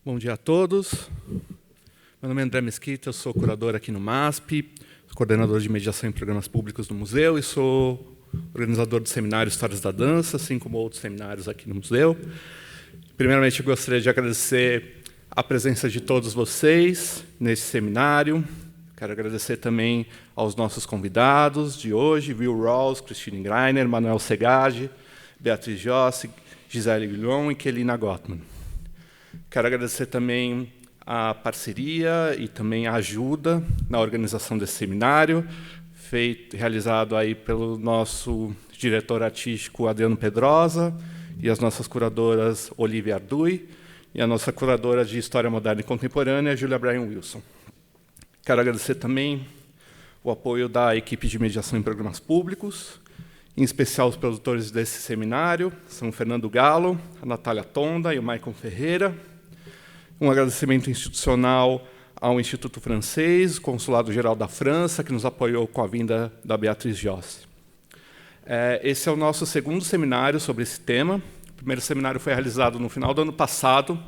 Bom dia a todos. Meu nome é André Mesquita, eu sou curador aqui no MASP, coordenador de mediação em programas públicos do museu e sou organizador do seminário Histórias da Dança, assim como outros seminários aqui no museu. Primeiramente, eu gostaria de agradecer a presença de todos vocês nesse seminário. Quero agradecer também aos nossos convidados de hoje, Will Rawls, Christine Greiner, Manuel Segade, Beatriz Jossi, Gisele Guillon e Kelina Gottman. Quero agradecer também a parceria e também a ajuda na organização desse seminário, realizado aí pelo nosso diretor artístico Adriano Pedrosa e as nossas curadoras Olivia Ardui e a nossa curadora de História Moderna e Contemporânea, Julia Bryan-Wilson. Quero agradecer também o apoio da equipe de mediação em programas públicos, em especial os produtores desse seminário, são o Fernando Galo, a Natália Tonda e o Maicon Ferreira. Um agradecimento institucional ao Instituto Francês, Consulado-Geral da França, que nos apoiou com a vinda da Beatriz Jossi. Esse é o nosso segundo seminário sobre esse tema. O primeiro seminário foi realizado no final do ano passado.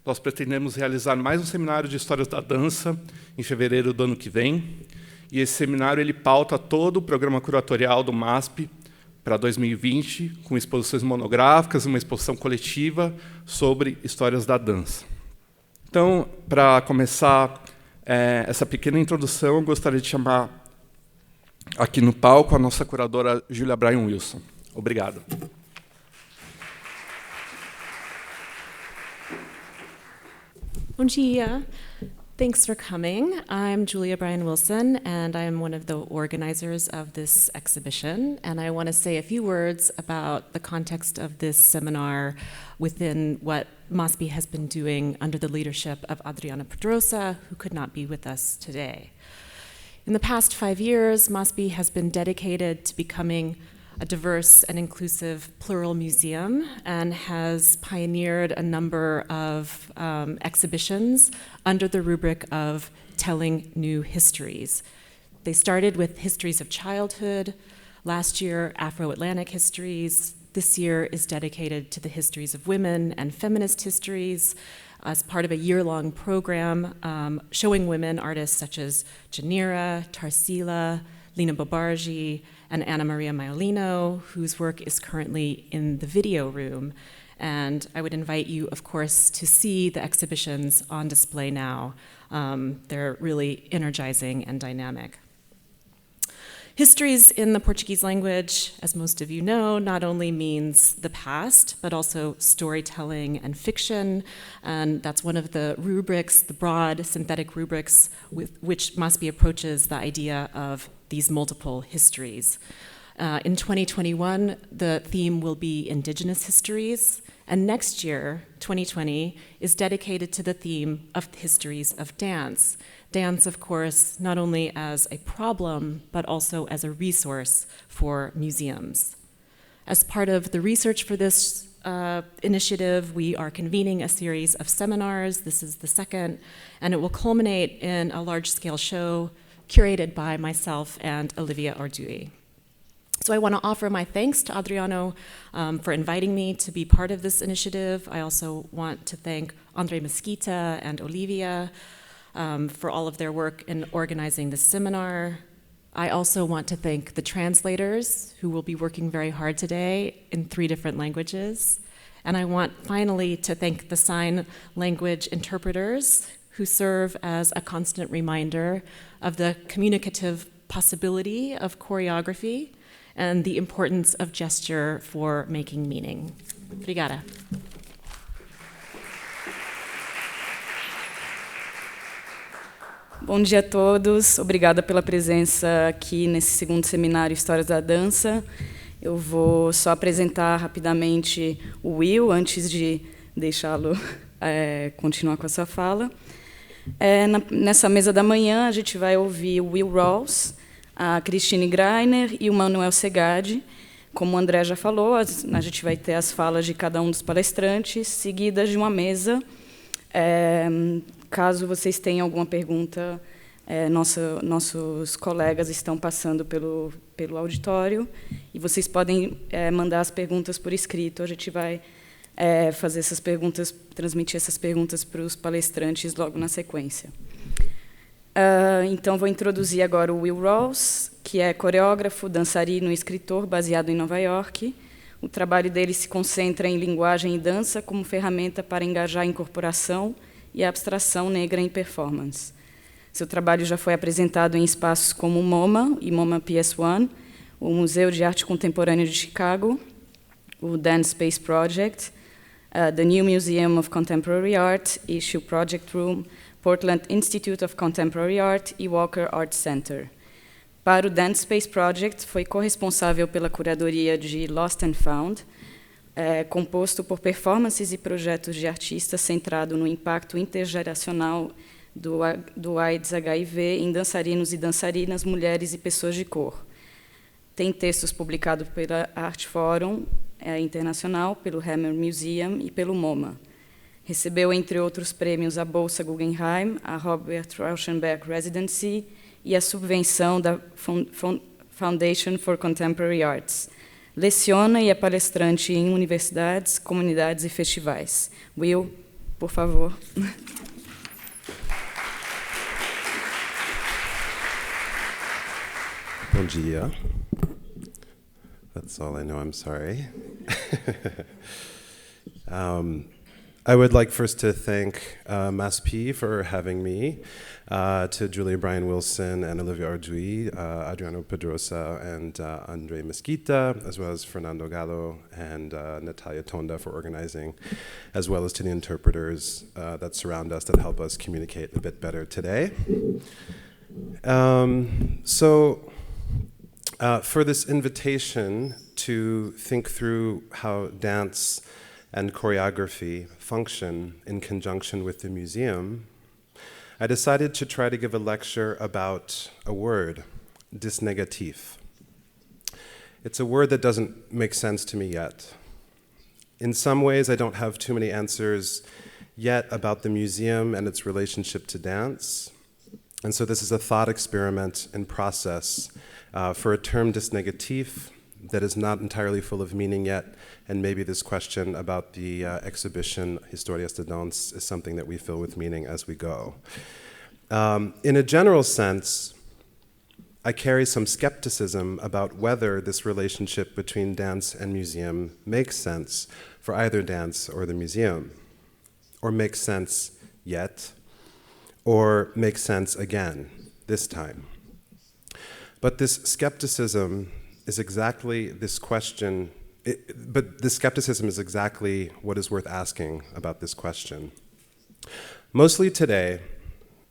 Nós pretendemos realizar mais um seminário de Histórias da Dança em fevereiro do ano que vem. E esse seminário ele pauta todo o programa curatorial do MASP para 2020, com exposições monográficas, uma exposição coletiva sobre histórias da dança. Então, para começar essa pequena introdução, eu gostaria de chamar aqui no palco a nossa curadora Julia Bryan-Wilson. Obrigado. Bom dia. Thanks for coming. I'm Julia Bryan-Wilson, and I am one of the organizers of this exhibition. And I want to say a few words about the context of this seminar within what MASP has been doing under the leadership of Adriana Pedrosa, who could not be with us today. In the past 5 years, MASP has been dedicated to becoming a diverse and inclusive plural museum and has pioneered a number of exhibitions under the rubric of telling new histories. They started with histories of childhood. Last year, Afro-Atlantic histories. This year is dedicated to the histories of women and feminist histories as part of a year-long program showing women artists such as Janira, Tarsila, Lina Bobargi, and Anna Maria Maiolino, whose work is currently in the video room. And I would invite you, of course, to see the exhibitions on display now. They're really energizing and dynamic. Histories in the Portuguese language, as most of you know, not only means the past, but also storytelling and fiction. And that's one of the rubrics, the broad synthetic rubrics with which MASP approaches the idea of these multiple histories. In 2021, the theme will be Indigenous histories, and next year, 2020, is dedicated to the theme of histories of dance. Dance, of course, not only as a problem, but also as a resource for museums. As part of the research for this initiative, we are convening a series of seminars. This is the second, and it will culminate in a large-scale show curated by myself and Olivia Ardui. So I want to offer my thanks to Adriano for inviting me to be part of this initiative. I also want to thank Andre Mesquita and Olivia for all of their work in organizing this seminar. I also want to thank the translators who will be working very hard today in 3 different languages. And I want finally to thank the sign language interpreters who serve as a constant reminder of the communicative possibility of choreography and the importance of gesture for making meaning. Obrigada. Bom dia a todos, obrigada pela presença aqui nesse segundo seminário Histórias da Dança. Eu vou só apresentar rapidamente o Will, antes de deixá-lo continuar com a sua fala. Nessa mesa da manhã, a gente vai ouvir o Will Rawls, a Christine Greiner e o Manuel Segade. Como o André já falou, a gente vai ter as falas de cada um dos palestrantes, seguidas de uma mesa. Caso vocês tenham alguma pergunta, nossos colegas estão passando pelo auditório e vocês podem mandar as perguntas por escrito. A gente vai fazer essas perguntas, transmitir essas perguntas para os palestrantes logo na sequência. Então, vou introduzir agora o Will Rawls, que é coreógrafo, dançarino e escritor baseado em Nova York. O trabalho dele se concentra em linguagem e dança como ferramenta para engajar a incorporação e a abstração negra em performance. Seu trabalho já foi apresentado em espaços como o MoMA e MoMA PS1, o Museu de Arte Contemporânea de Chicago, o Dan Space Project, the New Museum of Contemporary Art, Issue Project Room, Portland Institute of Contemporary Art e Walker Art Center. Para o Dan Space Project, foi corresponsável pela curadoria de Lost and Found, composto por performances e projetos de artistas centrado no impacto intergeracional do AIDS-HIV em dançarinos e dançarinas, mulheres e pessoas de cor. Tem textos publicados pela Art Forum Internacional, pelo Hammer Museum e pelo MoMA. Recebeu, entre outros prêmios, a Bolsa Guggenheim, a Robert Rauschenberg Residency e a subvenção da Foundation for Contemporary Arts. Leciona e é palestrante em universidades, comunidades e festivais. Will, por favor. Bom dia. That's all I know, I'm sorry. I would like first to thank MASP for having me, to Julia Bryan-Wilson and Olivia Ardui, Adriano Pedrosa and Andre Mesquita, as well as Fernando Gallo and Natalia Tonda for organizing, as well as to the interpreters that surround us that help us communicate a bit better today. For this invitation to think through how dance and choreography function in conjunction with the museum, I decided to try to give a lecture about a word, disnégatif. It's a word that doesn't make sense to me yet. In some ways, I don't have too many answers yet about the museum and its relationship to dance. And so this is a thought experiment in process for a term disnégatif that is not entirely full of meaning yet, and maybe this question about the exhibition Histórias de dança is something that we fill with meaning as we go. In a general sense, I carry some skepticism about whether this relationship between dance and museum makes sense for either dance or the museum, or makes sense yet, or makes sense again, this time. But this skepticism is exactly this question, but this skepticism is exactly what is worth asking about this question. Mostly today,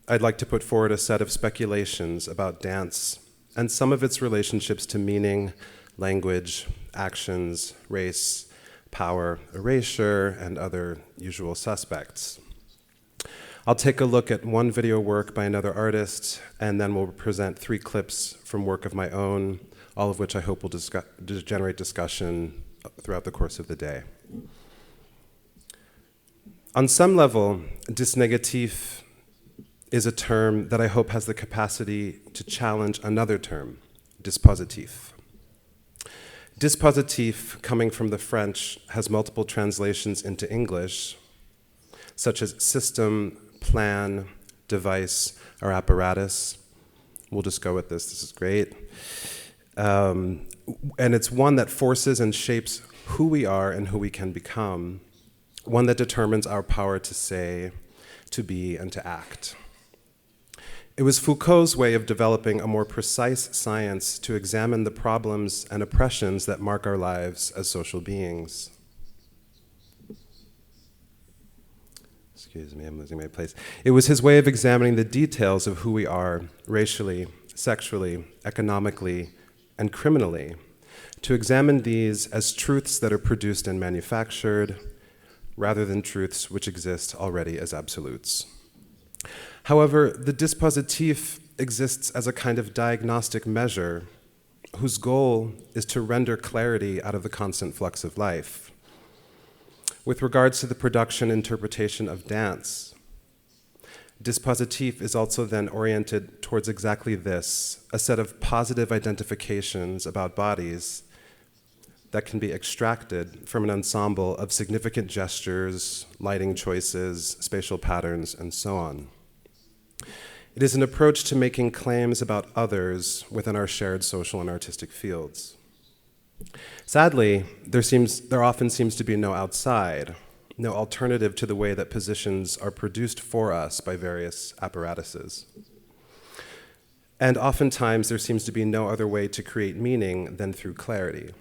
I'd like to put forward a set of speculations about dance and some of its relationships to meaning, language, actions, race, power, erasure, and other usual suspects. I'll take a look at one video work by another artist, and then we'll present 3 clips from work of my own, all of which I hope will generate discussion throughout the course of the day. On some level, disnégatif is a term that I hope has the capacity to challenge another term, dispositif. Dispositif, coming from the French, has multiple translations into English, such as system, plan, device, or apparatus. We'll just go with this is great. And it's one that forces and shapes who we are and who we can become, one that determines our power to say, to be, and to act. It was Foucault's way of developing a more precise science to examine the problems and oppressions that mark our lives as social beings. Excuse me, I'm losing my place. It was his way of examining the details of who we are racially, sexually, economically, and criminally, to examine these as truths that are produced and manufactured, rather than truths which exist already as absolutes. However, the dispositif exists as a kind of diagnostic measure whose goal is to render clarity out of the constant flux of life. With regards to the production interpretation of dance, dispositif is also then oriented towards exactly this, a set of positive identifications about bodies that can be extracted from an ensemble of significant gestures, lighting choices, spatial patterns, and so on. It is an approach to making claims about others within our shared social and artistic fields. Sadly, there often seems to be no outside, no alternative to the way that positions are produced for us by various apparatuses. And oftentimes there seems to be no other way to create meaning than through clarity.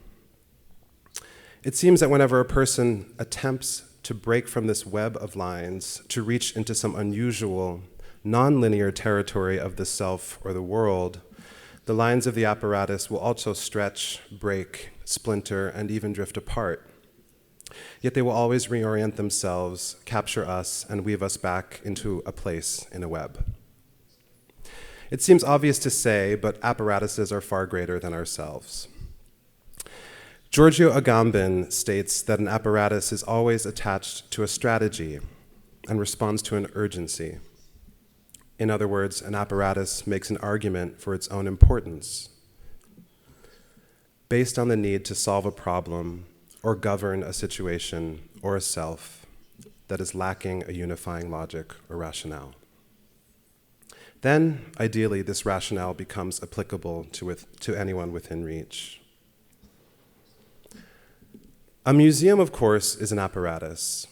It seems that whenever a person attempts to break from this web of lines, to reach into some unusual, non-linear territory of the self or the world, the lines of the apparatus will also stretch, break, splinter, and even drift apart. Yet they will always reorient themselves, capture us, and weave us back into a place in a web. It seems obvious to say, but apparatuses are far greater than ourselves. Giorgio Agamben states that an apparatus is always attached to a strategy and responds to an urgency. In other words, an apparatus makes an argument for its own importance, based on the need to solve a problem or govern a situation or a self that is lacking a unifying logic or rationale. Then, ideally, this rationale becomes applicable to anyone within reach. A museum, of course, is an apparatus,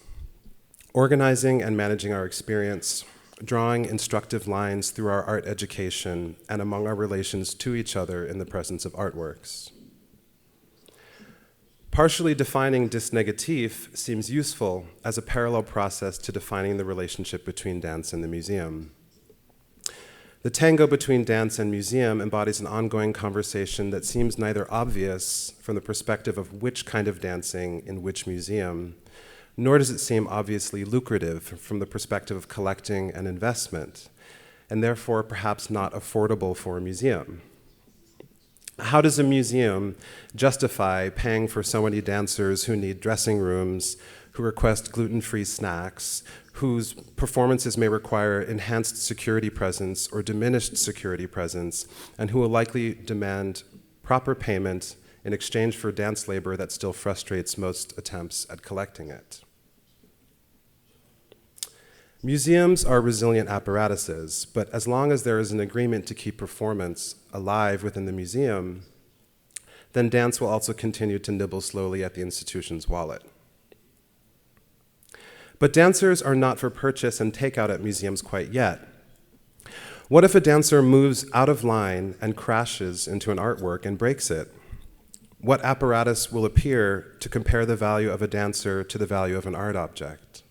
organizing and managing our experience, drawing instructive lines through our art education and among our relations to each other in the presence of artworks. Partially defining dis negatif seems useful as a parallel process to defining the relationship between dance and the museum. The tango between dance and museum embodies an ongoing conversation that seems neither obvious from the perspective of which kind of dancing in which museum, nor does it seem obviously lucrative from the perspective of collecting and investment, and therefore perhaps not affordable for a museum. How does a museum justify paying for so many dancers who need dressing rooms, who request gluten-free snacks, whose performances may require enhanced security presence or diminished security presence, and who will likely demand proper payment in exchange for dance labor that still frustrates most attempts at collecting it? Museums are resilient apparatuses, but as long as there is an agreement to keep performance alive within the museum, then dance will also continue to nibble slowly at the institution's wallet. But dancers are not for purchase and takeout at museums quite yet. What if a dancer moves out of line and crashes into an artwork and breaks it? What apparatus will appear to compare the value of a dancer to the value of an art object?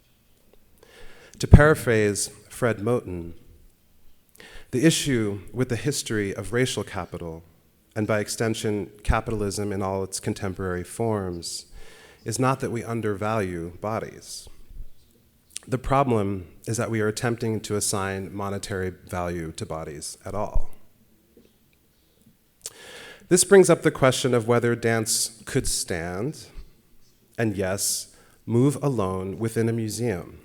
To paraphrase Fred Moten, the issue with the history of racial capital, and by extension, capitalism in all its contemporary forms, is not that we undervalue bodies. The problem is that we are attempting to assign monetary value to bodies at all. This brings up the question of whether dance could stand, and yes, move alone within a museum,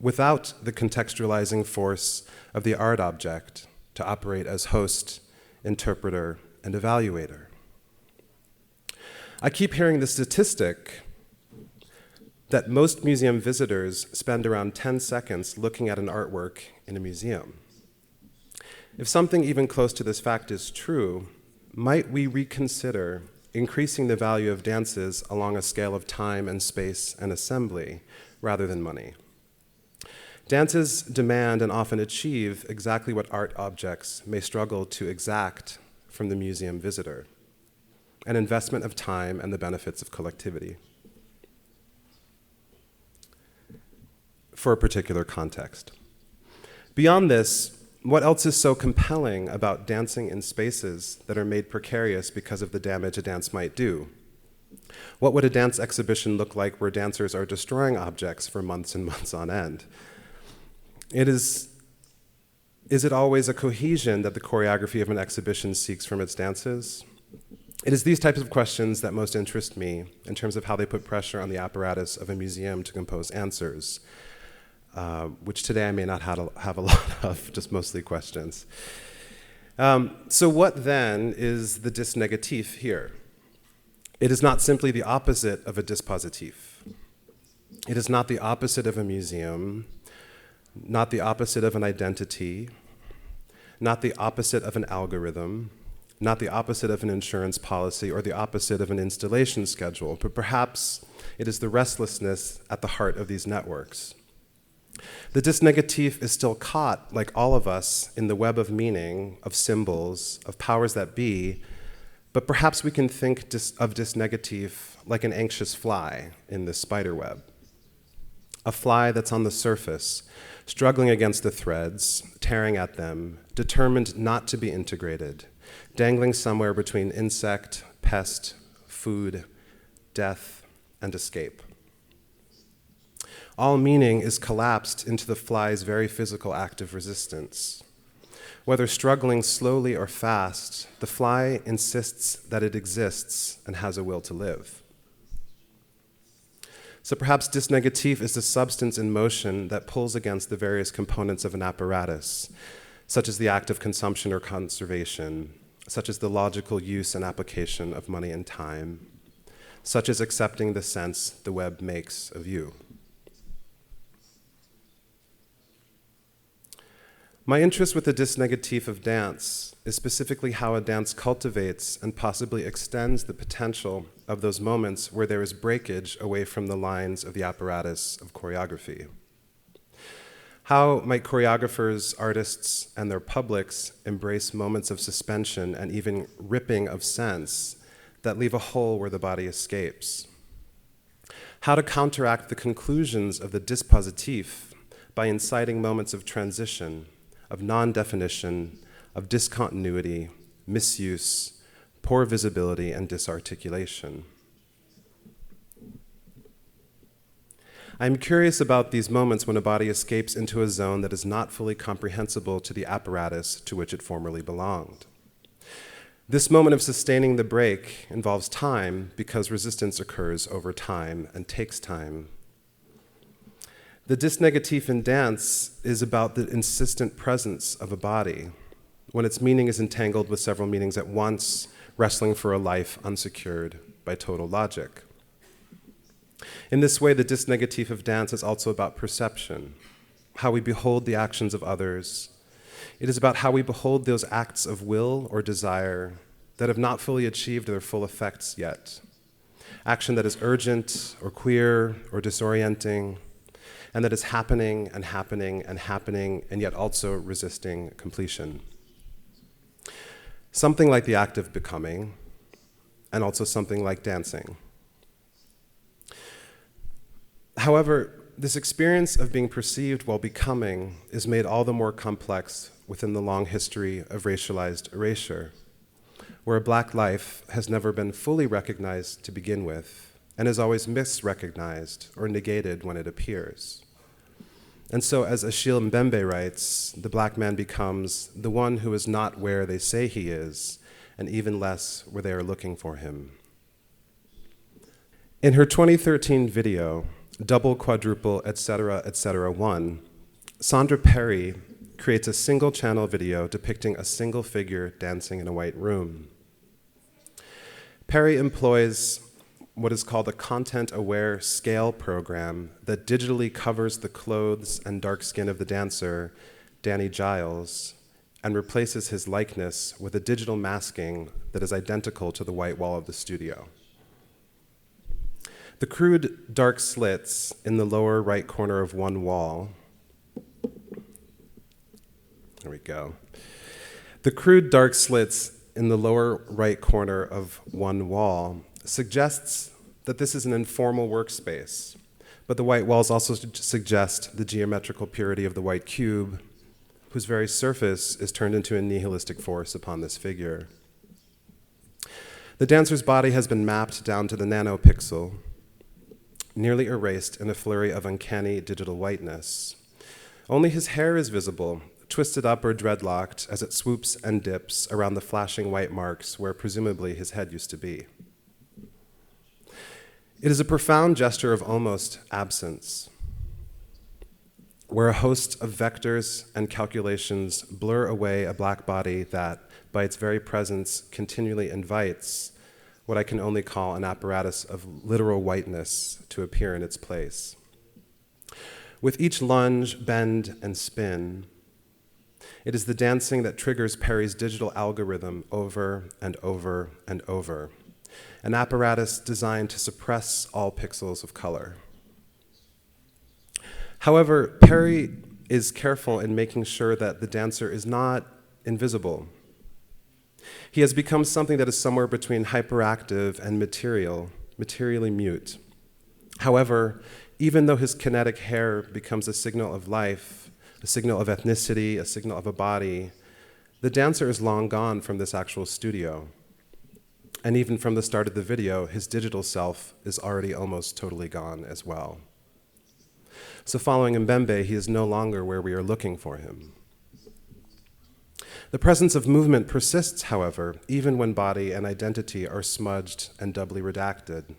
without the contextualizing force of the art object to operate as host, interpreter, and evaluator. I keep hearing the statistic that most museum visitors spend around 10 seconds looking at an artwork in a museum. If something even close to this fact is true, might we reconsider increasing the value of dances along a scale of time and space and assembly rather than money? Dances demand and often achieve exactly what art objects may struggle to exact from the museum visitor: an investment of time and the benefits of collectivity for a particular context. Beyond this, what else is so compelling about dancing in spaces that are made precarious because of the damage a dance might do? What would a dance exhibition look like where dancers are destroying objects for months and months on end? Is it always a cohesion that the choreography of an exhibition seeks from its dances? It is these types of questions that most interest me in terms of how they put pressure on the apparatus of a museum to compose answers, which today I may not have a lot of, just mostly questions. So what then is the dis negatif here? It is not simply the opposite of a dispositif. It is not the opposite of a museum, not the opposite of an identity, not the opposite of an algorithm, not the opposite of an insurance policy or the opposite of an installation schedule, but perhaps it is the restlessness at the heart of these networks. The disnegatif is still caught, like all of us, in the web of meaning, of symbols, of powers that be, but perhaps we can think of disnegatif like an anxious fly in this spider web. A fly that's on the surface, struggling against the threads, tearing at them, determined not to be integrated, dangling somewhere between insect, pest, food, death, and escape. All meaning is collapsed into the fly's very physical act of resistance. Whether struggling slowly or fast, the fly insists that it exists and has a will to live. So perhaps disnegatif is the substance in motion that pulls against the various components of an apparatus, such as the act of consumption or conservation, such as the logical use and application of money and time, such as accepting the sense the web makes of you. My interest with the disnegatif of dance is specifically how a dance cultivates and possibly extends the potential of those moments where there is breakage away from the lines of the apparatus of choreography. How might choreographers, artists, and their publics embrace moments of suspension and even ripping of sense that leave a hole where the body escapes? How to counteract the conclusions of the dispositif by inciting moments of transition, of non-definition, of discontinuity, misuse, poor visibility, and disarticulation. I'm curious about these moments when a body escapes into a zone that is not fully comprehensible to the apparatus to which it formerly belonged. This moment of sustaining the break involves time because resistance occurs over time and takes time. The disnegatif in dance is about the insistent presence of a body, when its meaning is entangled with several meanings at once, wrestling for a life unsecured by total logic. In this way, the disnegatif of dance is also about perception, how we behold the actions of others. It is about how we behold those acts of will or desire that have not fully achieved their full effects yet. Action that is urgent or queer or disorienting, and that is happening and happening and happening, and yet also resisting completion. Something like the act of becoming, and also something like dancing. However, this experience of being perceived while becoming is made all the more complex within the long history of racialized erasure, where a Black life has never been fully recognized to begin with, and is always misrecognized or negated when it appears. And so, as Achille Mbembe writes, the Black man becomes the one who is not where they say he is, and even less where they are looking for him. In her 2013 video, Double, Quadruple, etc. 1, Sandra Perry creates a single-channel video depicting a single figure dancing in a white room. Perry employs what is called a content-aware scale program that digitally covers the clothes and dark skin of the dancer, Danny Giles, and replaces his likeness with a digital masking that is identical to the white wall of the studio. The crude dark slits in the lower right corner of one wall, there we go. The crude dark slits in the lower right corner of one wall suggests that this is an informal workspace, but the white walls also suggest the geometrical purity of the white cube, whose very surface is turned into a nihilistic force upon this figure. The dancer's body has been mapped down to the nanopixel, nearly erased in a flurry of uncanny digital whiteness. Only his hair is visible, twisted up or dreadlocked as it swoops and dips around the flashing white marks where presumably his head used to be. It is a profound gesture of almost absence, where a host of vectors and calculations blur away a Black body that, by its very presence, continually invites what I can only call an apparatus of literal whiteness to appear in its place. With each lunge, bend, and spin, it is the dancing that triggers Perry's digital algorithm over and over and over, an apparatus designed to suppress all pixels of color. However, Perry is careful in making sure that the dancer is not invisible. He has become something that is somewhere between hyperactive and materially mute. However, even though his kinetic hair becomes a signal of life, a signal of ethnicity, a signal of a body, the dancer is long gone from this actual studio. And even from the start of the video, his digital self is already almost totally gone as well. So following Mbembe, he is no longer where we are looking for him. The presence of movement persists, however, even when body and identity are smudged and doubly redacted.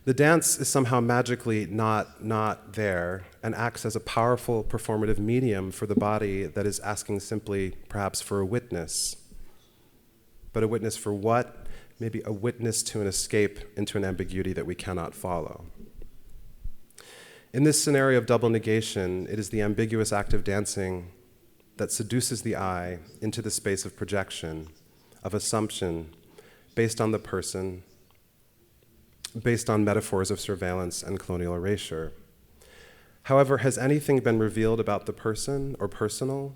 The dance is somehow magically not there and acts as a powerful performative medium for the body that is asking simply, perhaps, for a witness. But a witness for what? Maybe a witness to an escape into an ambiguity that we cannot follow. In this scenario of double negation, it is the ambiguous act of dancing that seduces the eye into the space of projection, of assumption, based on the person, based on metaphors of surveillance and colonial erasure. However, has anything been revealed about the person or personal?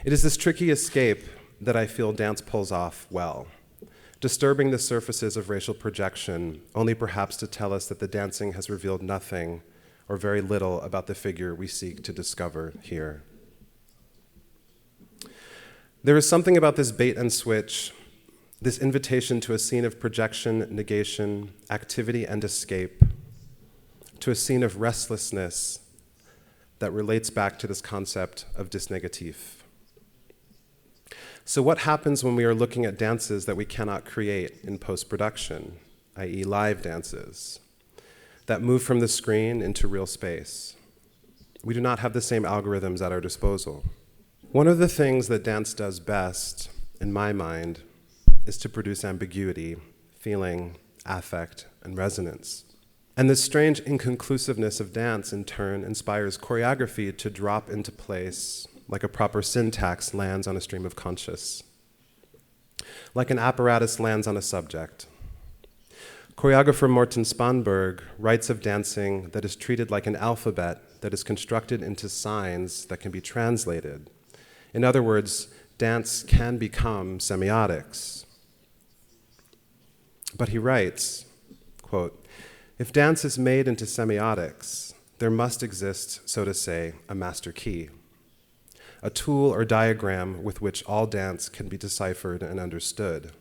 It is this tricky escape that I feel dance pulls off well, disturbing the surfaces of racial projection, only perhaps to tell us that the dancing has revealed nothing or very little about the figure we seek to discover here. There is something about this bait and switch, this invitation to a scene of projection, negation, activity, and escape, to a scene of restlessness that relates back to this concept of disnegatif. So what happens when we are looking at dances that we cannot create in post-production, i.e. live dances, that move from the screen into real space? We do not have the same algorithms at our disposal. One of the things that dance does best, in my mind, is to produce ambiguity, feeling, affect, and resonance. And this strange inconclusiveness of dance, in turn, inspires choreography to drop into place like a proper syntax lands on a stream of conscious, like an apparatus lands on a subject. Choreographer Morten Spanberg writes of dancing that is treated like an alphabet that is constructed into signs that can be translated. In other words, dance can become semiotics. But he writes, quote, "If dance is made into semiotics, there must exist, so to say, a master key, a tool or diagram with which all dance can be deciphered and understood.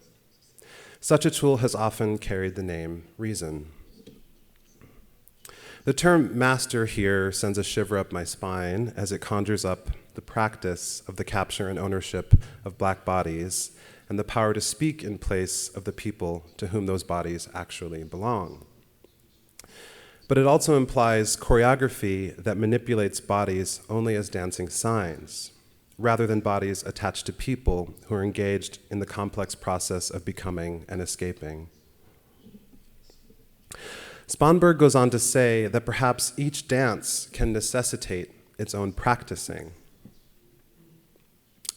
Such a tool has often carried the name reason." The term master here sends a shiver up my spine as it conjures up the practice of the capture and ownership of Black bodies and the power to speak in place of the people to whom those bodies actually belong. But it also implies choreography that manipulates bodies only as dancing signs, rather than bodies attached to people who are engaged in the complex process of becoming and escaping. Spanberg goes on to say that perhaps each dance can necessitate its own practicing,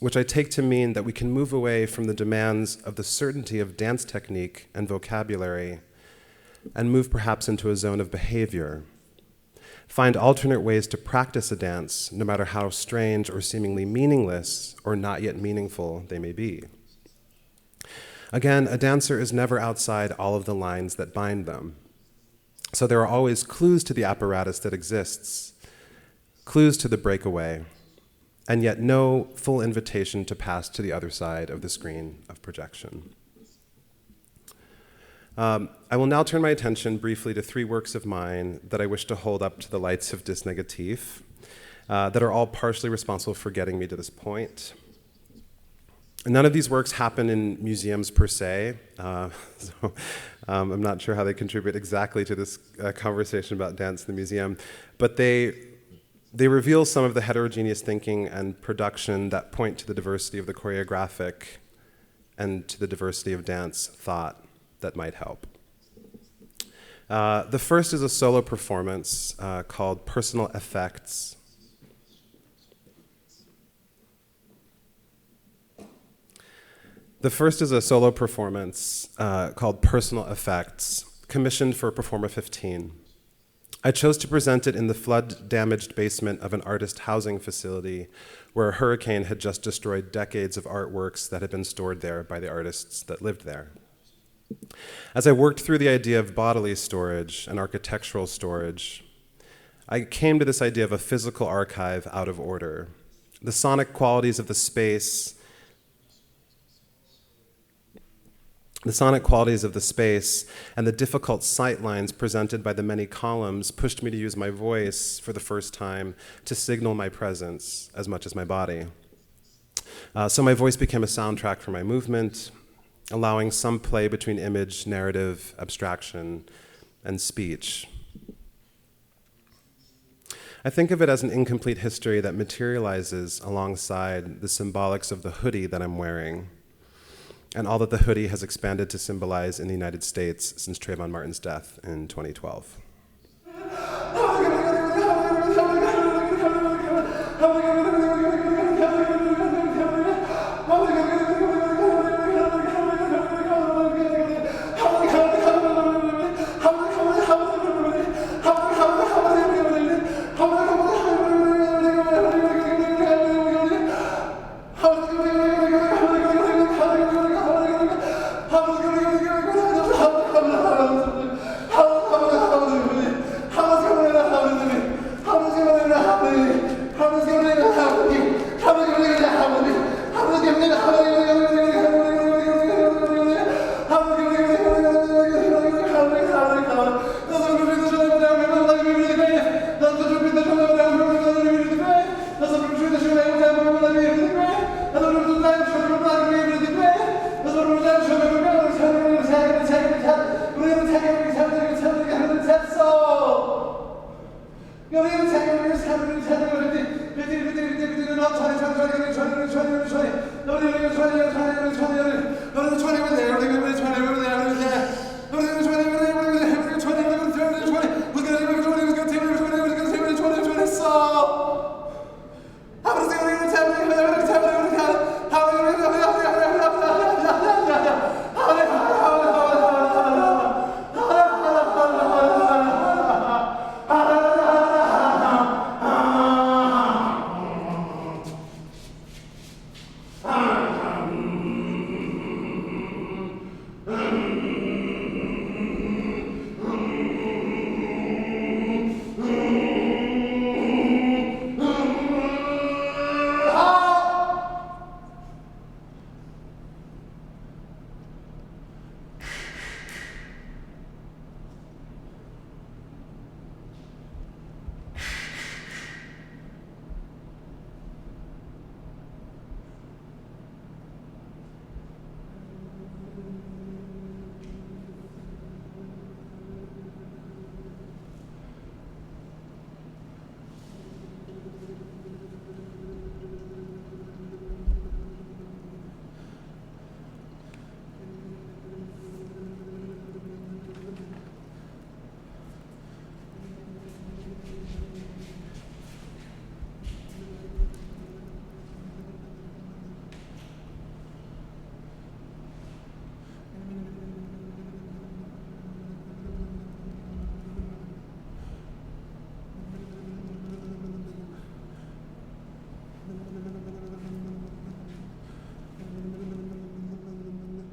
which I take to mean that we can move away from the demands of the certainty of dance technique and vocabulary and move perhaps into a zone of behavior, find alternate ways to practice a dance, no matter how strange or seemingly meaningless or not yet meaningful they may be. Again, a dancer is never outside all of the lines that bind them. So there are always clues to the apparatus that exists, clues to the breakaway, and yet no full invitation to pass to the other side of the screen of projection. I will now turn my attention briefly to 3 works of mine that I wish to hold up to the lights of disnegatif, that are all partially responsible for getting me to this point. None of these works happen in museums per se, so I'm not sure how they contribute exactly to this conversation about dance in the museum, but they reveal some of the heterogeneous thinking and production that point to the diversity of the choreographic and to the diversity of dance thought that might help. The first is a solo performance called Personal Effects. The first is a solo performance called Personal Effects, commissioned for Performer 15. I chose to present it in the flood-damaged basement of an artist housing facility where a hurricane had just destroyed decades of artworks that had been stored there by the artists that lived there. As I worked through the idea of bodily storage and architectural storage, I came to this idea of a physical archive out of order. The sonic qualities of the space and the difficult sight lines presented by the many columns pushed me to use my voice for the first time to signal my presence as much as my body. So my voice became a soundtrack for my movement, allowing some play between image, narrative, abstraction, and speech. I think of it as an incomplete history that materializes alongside the symbolics of the hoodie that I'm wearing, and all that the hoodie has expanded to symbolize in the United States since Trayvon Martin's death in 2012.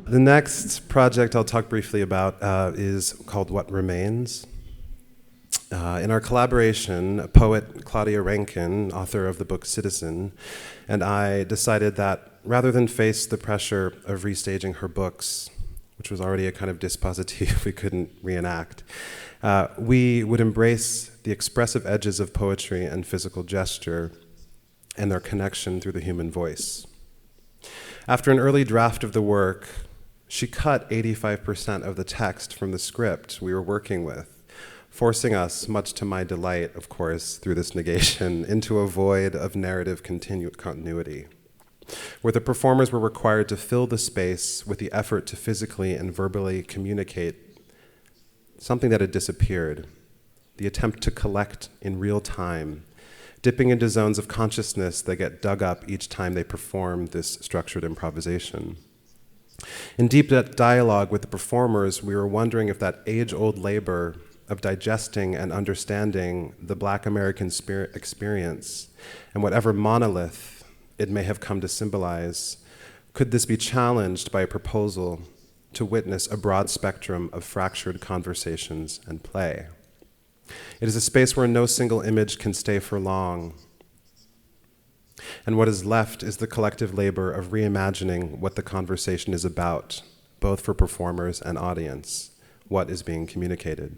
The next project I'll talk briefly about is called What Remains. In our collaboration, poet Claudia Müller, author of the book Citizen, and I decided that rather than face the pressure of restaging her books, which was already a kind of dispositif we couldn't reenact, we would embrace the expressive edges of poetry and physical gesture and their connection through the human voice. After an early draft of the work, she cut 85% of the text from the script we were working with, forcing us, much to my delight, of course, through this negation, into a void of narrative continuity. where the performers were required to fill the space with the effort to physically and verbally communicate something that had disappeared, the attempt to collect in real time, dipping into zones of consciousness that get dug up each time they perform this structured improvisation. In deep dialogue with the performers, we were wondering if that age-old labor of digesting and understanding the Black American experience and whatever monolith it may have come to symbolize, could this be challenged by a proposal to witness a broad spectrum of fractured conversations and play? It is a space where no single image can stay for long, and what is left is the collective labor of reimagining what the conversation is about, both for performers and audience, what is being communicated.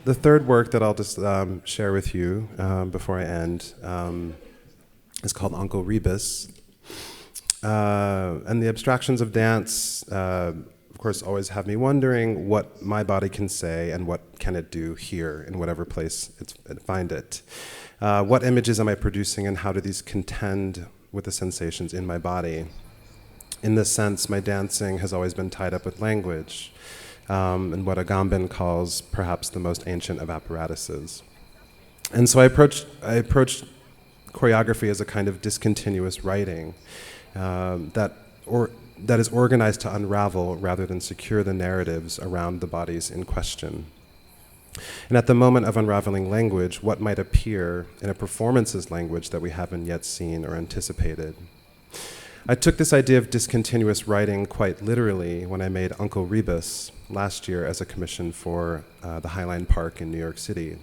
The third work that I'll just share with you before I end is called Uncle Rebus. And the abstractions of dance, of course, always have me wondering what my body can say and what can it do here in whatever place I find it. What images am I producing and how do these contend with the sensations in my body? In this sense, my dancing has always been tied up with language. And what Agamben calls perhaps the most ancient of apparatuses. And so I approached choreography as a kind of discontinuous writing that is organized to unravel rather than secure the narratives around the bodies in question. And at the moment of unraveling language, what might appear in a performance's language that we haven't yet seen or anticipated? I took this idea of discontinuous writing quite literally when I made Uncle Rebus last year as a commission for the Highline Park in New York City.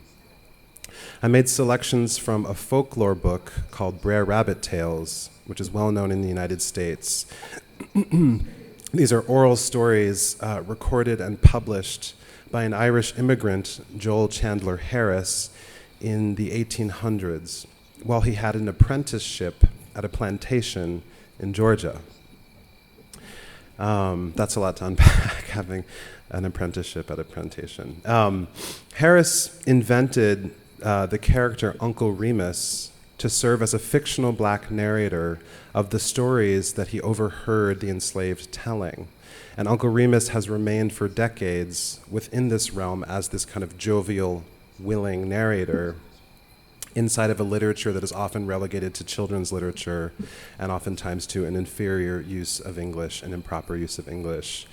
I made selections from a folklore book called Brer Rabbit Tales, which is well known in the United States. These are oral stories recorded and published by an Irish immigrant, Joel Chandler Harris, in the 1800s, while he had an apprenticeship at a plantation in Georgia. That's a lot to unpack, having an apprenticeship at a plantation. Harris invented the character Uncle Remus to serve as a fictional black narrator of the stories that he overheard the enslaved telling. And Uncle Remus has remained for decades within this realm as this kind of jovial, willing narrator inside of a literature that is often relegated to children's literature and oftentimes to an inferior use of English and improper use of English.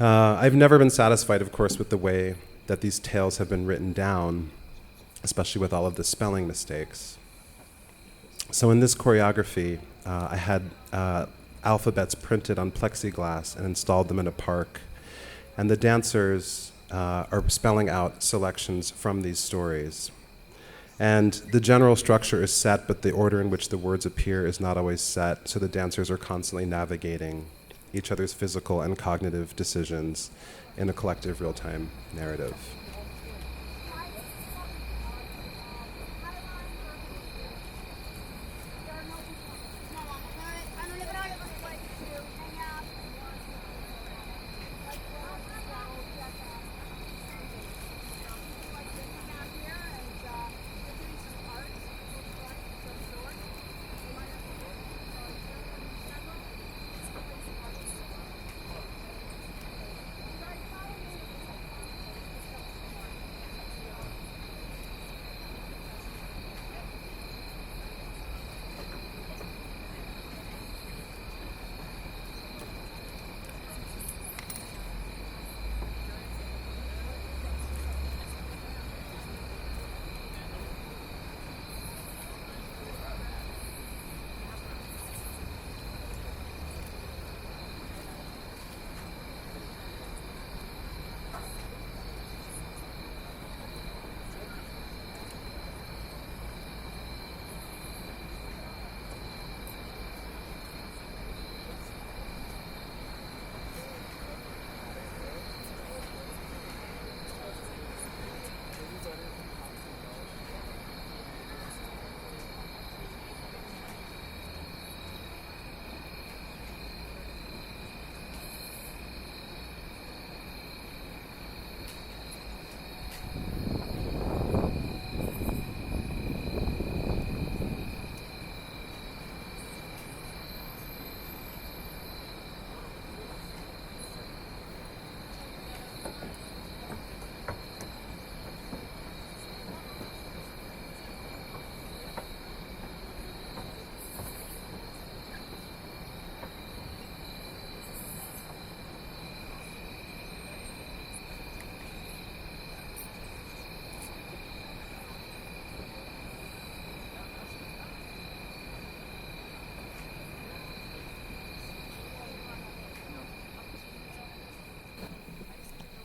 I've never been satisfied, of course, with the way that these tales have been written down, especially with all of the spelling mistakes. So in this choreography, I had alphabets printed on plexiglass and installed them in a park. And the dancers are spelling out selections from these stories. And the general structure is set, but the order in which the words appear is not always set, so the dancers are constantly navigating each other's physical and cognitive decisions in a collective real-time narrative.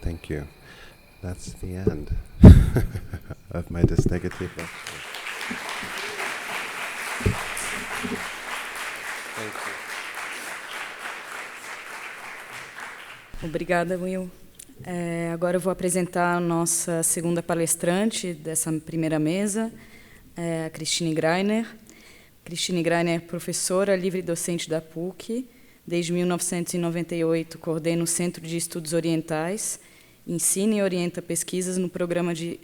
Thank you. That's the end of my disnegative lecture. Thank you. Obrigada, Will. Agora eu vou apresentar a nossa segunda palestrante dessa primeira mesa, a Christine Greiner. Christine Greiner é professora livre-docente da PUC. Desde 1998, coordena o Centro de Estudos Orientais, ensina e orienta pesquisas no programa de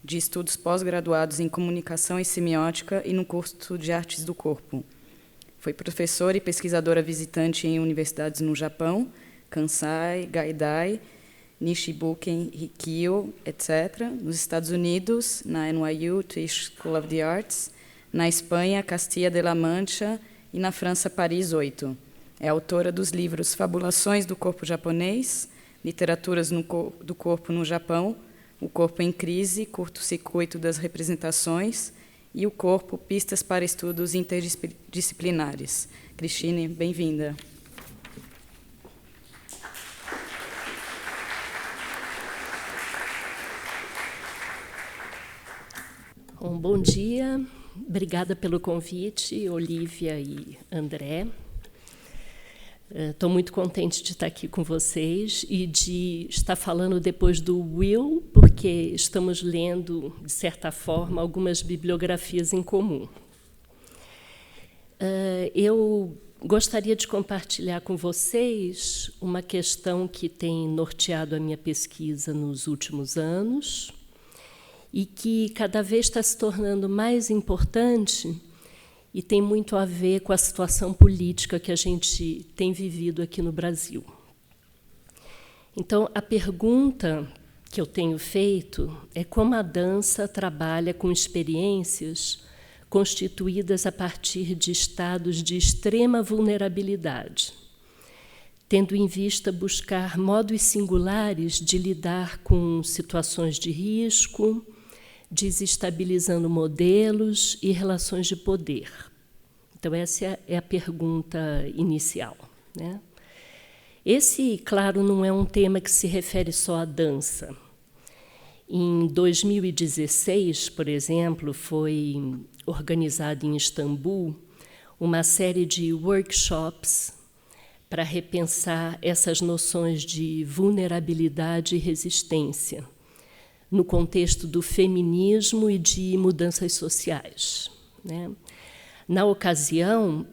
estudos pós-graduados em Comunicação e Semiótica e no curso de Artes do Corpo. Foi professora e pesquisadora visitante em universidades no Japão, Kansai, Gaidai, Nishibuken, Rikyo, etc., nos Estados Unidos, na NYU, Tisch School of the Arts, na Espanha, Castilla de la Mancha e na França, Paris 8. É autora dos livros Fabulações do Corpo Japonês, Literaturas do Corpo no Japão, O Corpo em Crise, Curto-circuito das Representações e O Corpo, Pistas para Estudos Interdisciplinares. Christine, bem-vinda. Bom dia, obrigada pelo convite, Olivia e André. Estou muito contente de estar aqui com vocês e de estar falando depois do Will, porque estamos lendo, de certa forma, algumas bibliografias em comum. Eu gostaria de compartilhar com vocês uma questão que tem norteado a minha pesquisa nos últimos anos e que cada vez está se tornando mais importante e tem muito a ver com a situação política que a gente tem vivido aqui no Brasil. Então, a pergunta que eu tenho feito é como a dança trabalha com experiências constituídas a partir de estados de extrema vulnerabilidade, tendo em vista buscar modos singulares de lidar com situações de risco, desestabilizando modelos e relações de poder. Então, essa é a pergunta inicial, né? Esse, claro, não é um tema que se refere só à dança. Em 2016, por exemplo, foi organizada em Istambul uma série de workshops para repensar essas noções de vulnerabilidade e resistência no contexto do feminismo e de mudanças sociais, né? Na ocasião,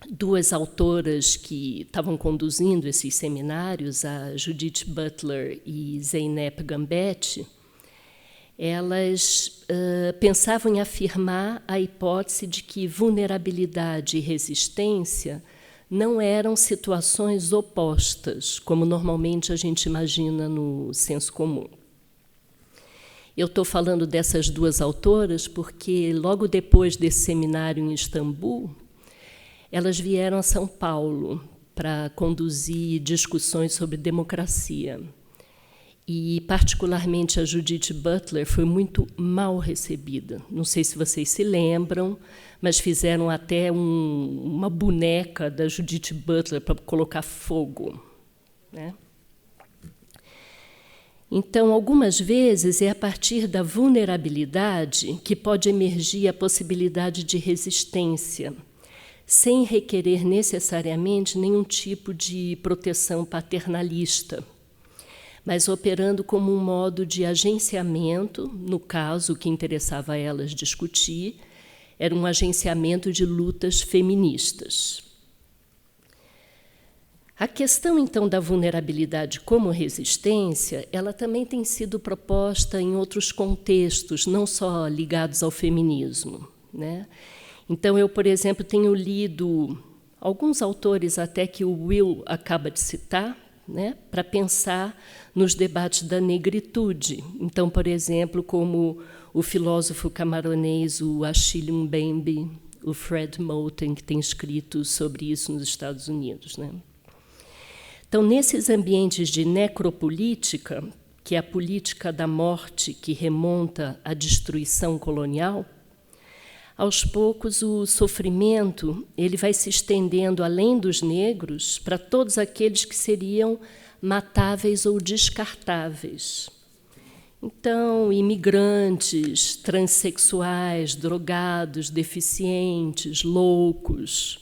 duas autoras que estavam conduzindo esses seminários, a Judith Butler e Zeynep Gambett, elas pensavam em afirmar a hipótese de que vulnerabilidade e resistência não eram situações opostas, como normalmente a gente imagina no senso comum. Eu estou falando dessas duas autoras porque, logo depois desse seminário em Istambul, elas vieram a São Paulo para conduzir discussões sobre democracia. E, particularmente, a Judith Butler foi muito mal recebida. Não sei se vocês se lembram, mas fizeram até uma boneca da Judith Butler para colocar fogo, né? Então, algumas vezes, é a partir da vulnerabilidade que pode emergir a possibilidade de resistência, sem requerer necessariamente nenhum tipo de proteção paternalista, mas operando como um modo de agenciamento. No caso, o que interessava a elas discutir era um agenciamento de lutas feministas. A questão, então, da vulnerabilidade como resistência, ela também tem sido proposta em outros contextos, não só ligados ao feminismo, né? Então, eu, por exemplo, tenho lido alguns autores até que o Will acaba de citar, né, para pensar nos debates da negritude. Então, por exemplo, como o filósofo camaronês, o Achille Mbembe, o Fred Moten, que tem escrito sobre isso nos Estados Unidos, né? Então, nesses ambientes de necropolítica, que é a política da morte que remonta à destruição colonial, aos poucos o sofrimento ele vai se estendendo além dos negros para todos aqueles que seriam matáveis ou descartáveis. Então, imigrantes, transexuais, drogados, deficientes, loucos.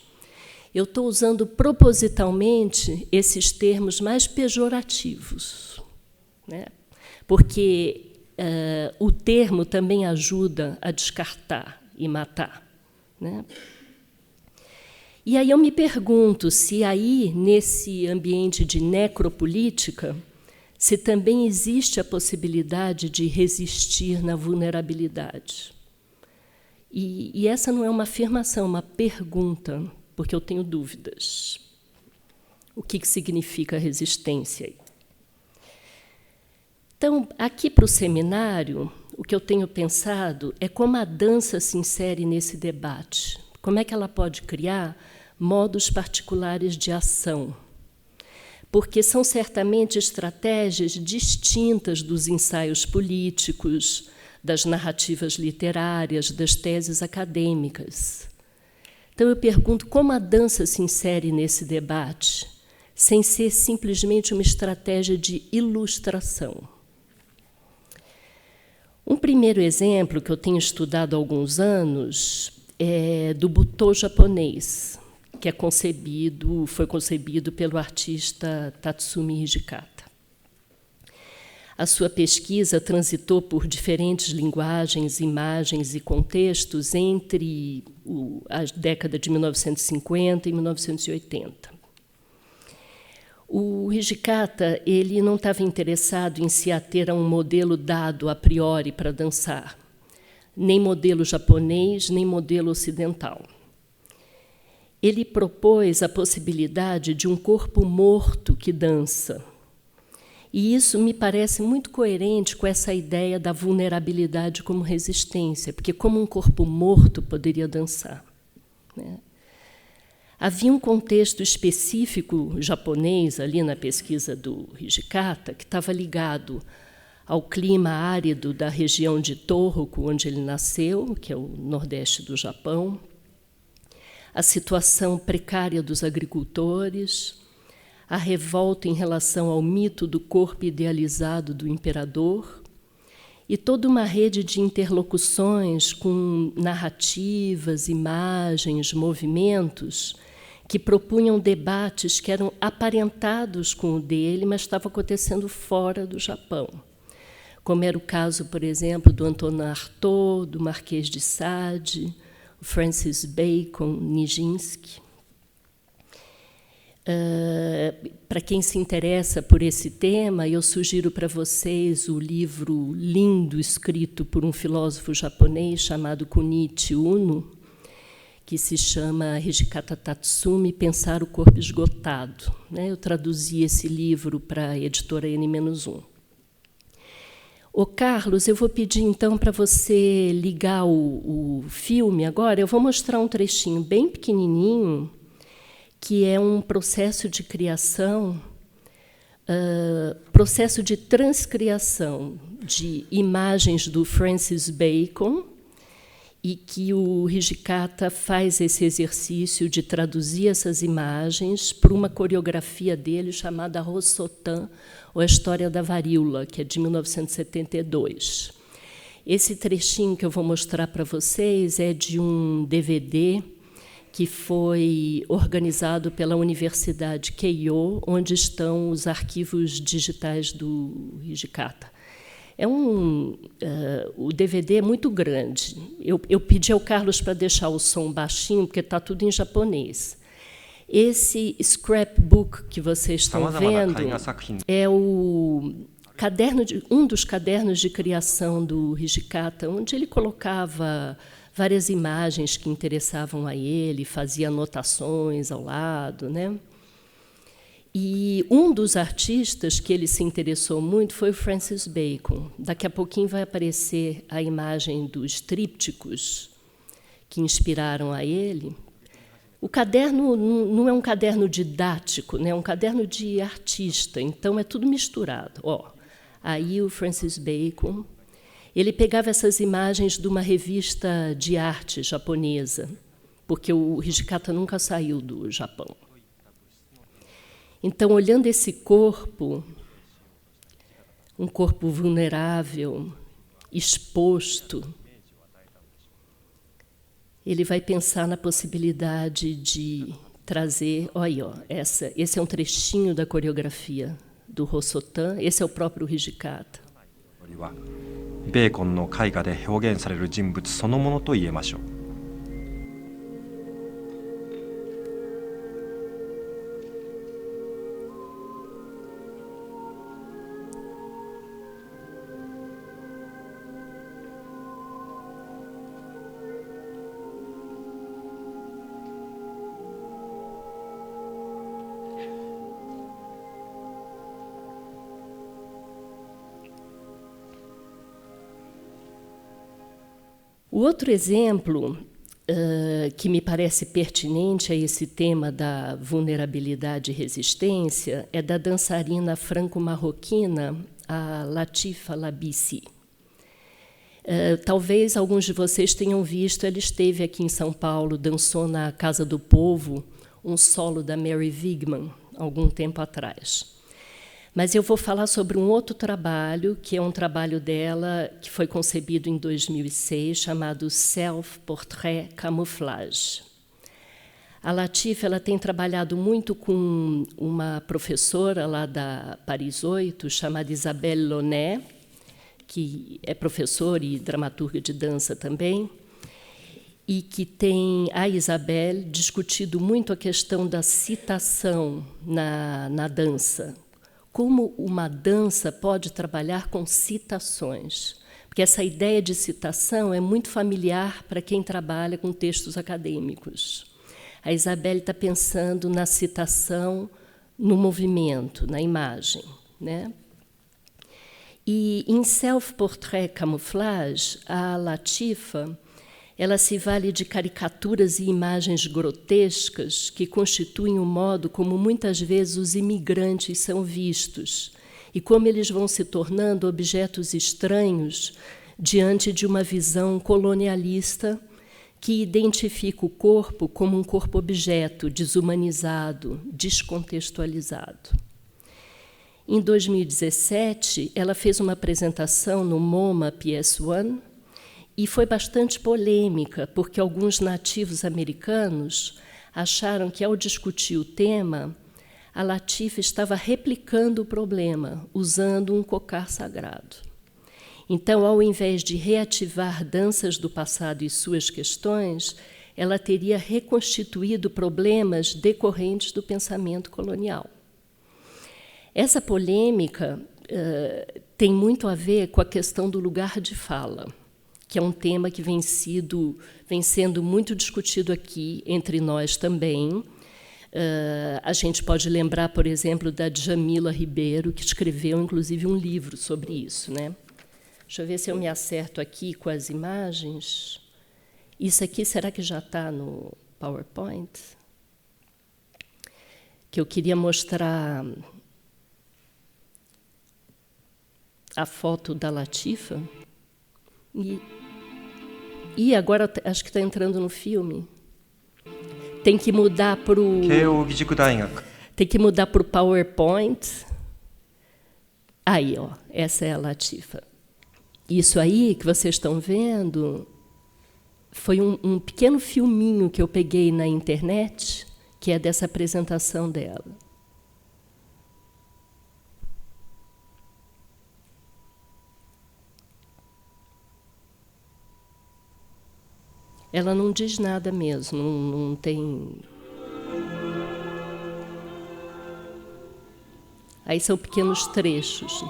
Eu estou usando propositalmente esses termos mais pejorativos, né? Porque o termo também ajuda a descartar e matar, né? E aí eu me pergunto se aí, nesse ambiente de necropolítica, se também existe a possibilidade de resistir na vulnerabilidade. E essa não é uma afirmação, é uma pergunta, porque eu tenho dúvidas. O que significa resistência? Então, aqui para o seminário, o que eu tenho pensado é como a dança se insere nesse debate. Como é que ela pode criar modos particulares de ação? Porque são certamente estratégias distintas dos ensaios políticos, das narrativas literárias, das teses acadêmicas. Então, eu pergunto como a dança se insere nesse debate, sem ser simplesmente uma estratégia de ilustração. Um primeiro exemplo que eu tenho estudado há alguns anos é do butô japonês, que foi concebido pelo artista Tatsumi Hijikata. A sua pesquisa transitou por diferentes linguagens, imagens e contextos entre a década de 1950 e 1980. O Hijikata ele não estava interessado em se ater a um modelo dado a priori para dançar, nem modelo japonês, nem modelo ocidental. Ele propôs a possibilidade de um corpo morto que dança, E isso me parece muito coerente com essa ideia da vulnerabilidade como resistência, porque como um corpo morto poderia dançar, né? Havia um contexto específico japonês ali na pesquisa do Hijikata, que estava ligado ao clima árido da região de Tohoku, onde ele nasceu, que é o nordeste do Japão, a situação precária dos agricultores, a revolta em relação ao mito do corpo idealizado do imperador, e toda uma rede de interlocuções com narrativas, imagens, movimentos que propunham debates que eram aparentados com o dele, mas estavam acontecendo fora do Japão. Como era o caso, por exemplo, do Antonin Artaud, do Marquês de Sade, o Francis Bacon, Nijinsky. Para quem se interessa por esse tema, eu sugiro para vocês o livro lindo escrito por um filósofo japonês chamado Kunichi Uno, que se chama Hijikata Tatsumi, Pensar o Corpo Esgotado, né? Eu traduzi esse livro para a editora N-1. Ô, Carlos, eu vou pedir, então, para você ligar o filme agora. Eu vou mostrar um trechinho bem pequenininho, que é um processo de criação, processo de transcriação de imagens do Francis Bacon, e que o Hijikata faz esse exercício de traduzir essas imagens para uma coreografia dele chamada Rossotan, ou A História da Varíola, que é de 1972. Esse trechinho que eu vou mostrar para vocês é de um DVD que foi organizado pela Universidade Keio, onde estão os arquivos digitais do Hijikata. O DVD é muito grande. Eu pedi ao Carlos para deixar o som baixinho, porque está tudo em japonês. Esse scrapbook que vocês estão vendo é um dos cadernos de criação do Hijikata, onde ele colocava várias imagens que interessavam a ele, fazia anotações ao lado, né? E um dos artistas que ele se interessou muito foi o Francis Bacon. Daqui a pouquinho vai aparecer a imagem dos trípticos que inspiraram a ele. O caderno não é um caderno didático, né? É um caderno de artista, então é tudo misturado. Aí o Francis Bacon, ele pegava essas imagens de uma revista de arte japonesa, porque o Hijikata nunca saiu do Japão. Então, olhando esse corpo, um corpo vulnerável, exposto, ele vai pensar na possibilidade de trazer... Olha, esse é um trechinho da coreografia do Rossotan, esse é o próprio Hijikata. ベーコンの絵画で表現される人物そのものと言えましょう。O outro exemplo que me parece pertinente a esse tema da vulnerabilidade e resistência é da dançarina franco-marroquina, a Latifa Labissi. Talvez alguns de vocês tenham visto, ela esteve aqui em São Paulo, dançou na Casa do Povo, um solo da Mary Wigman, algum tempo atrás. Mas eu vou falar sobre um outro trabalho, que é um trabalho dela que foi concebido em 2006, chamado Self-Portrait Camouflage. A Latifa ela tem trabalhado muito com uma professora lá da Paris 8, chamada Isabelle Launay, que é professora e dramaturga de dança também, e que tem, a Isabelle, discutido muito a questão da citação na dança. Como uma dança pode trabalhar com citações? Porque essa ideia de citação é muito familiar para quem trabalha com textos acadêmicos. A Isabelle está pensando na citação no movimento, na imagem, né? E em Self-Portrait Camouflage, a Latifa, ela se vale de caricaturas e imagens grotescas que constituem o modo como muitas vezes os imigrantes são vistos e como eles vão se tornando objetos estranhos diante de uma visão colonialista que identifica o corpo como um corpo-objeto desumanizado, descontextualizado. Em 2017, ela fez uma apresentação no MoMA PS1 e foi bastante polêmica, porque alguns nativos americanos acharam que, ao discutir o tema, a Latifa estava replicando o problema, usando um cocar sagrado. Então, ao invés de reativar danças do passado e suas questões, ela teria reconstituído problemas decorrentes do pensamento colonial. Essa polêmica tem muito a ver com a questão do lugar de fala, que é um tema que vem sendo muito discutido aqui entre nós também. A gente pode lembrar, por exemplo, da Djamila Ribeiro, que escreveu, inclusive, um livro sobre isso, né? Deixa eu ver se eu me acerto aqui com as imagens. Isso aqui, será que já está no PowerPoint? Que eu queria mostrar a foto da Latifa. E agora acho que está entrando no filme. Tem que mudar para o... Tem que mudar para o PowerPoint. Aí, ó, essa é a Latifa. Isso aí que vocês estão vendo foi um pequeno filminho que eu peguei na internet, que é dessa apresentação dela. Ela não diz nada mesmo, não tem... Aí são pequenos trechos.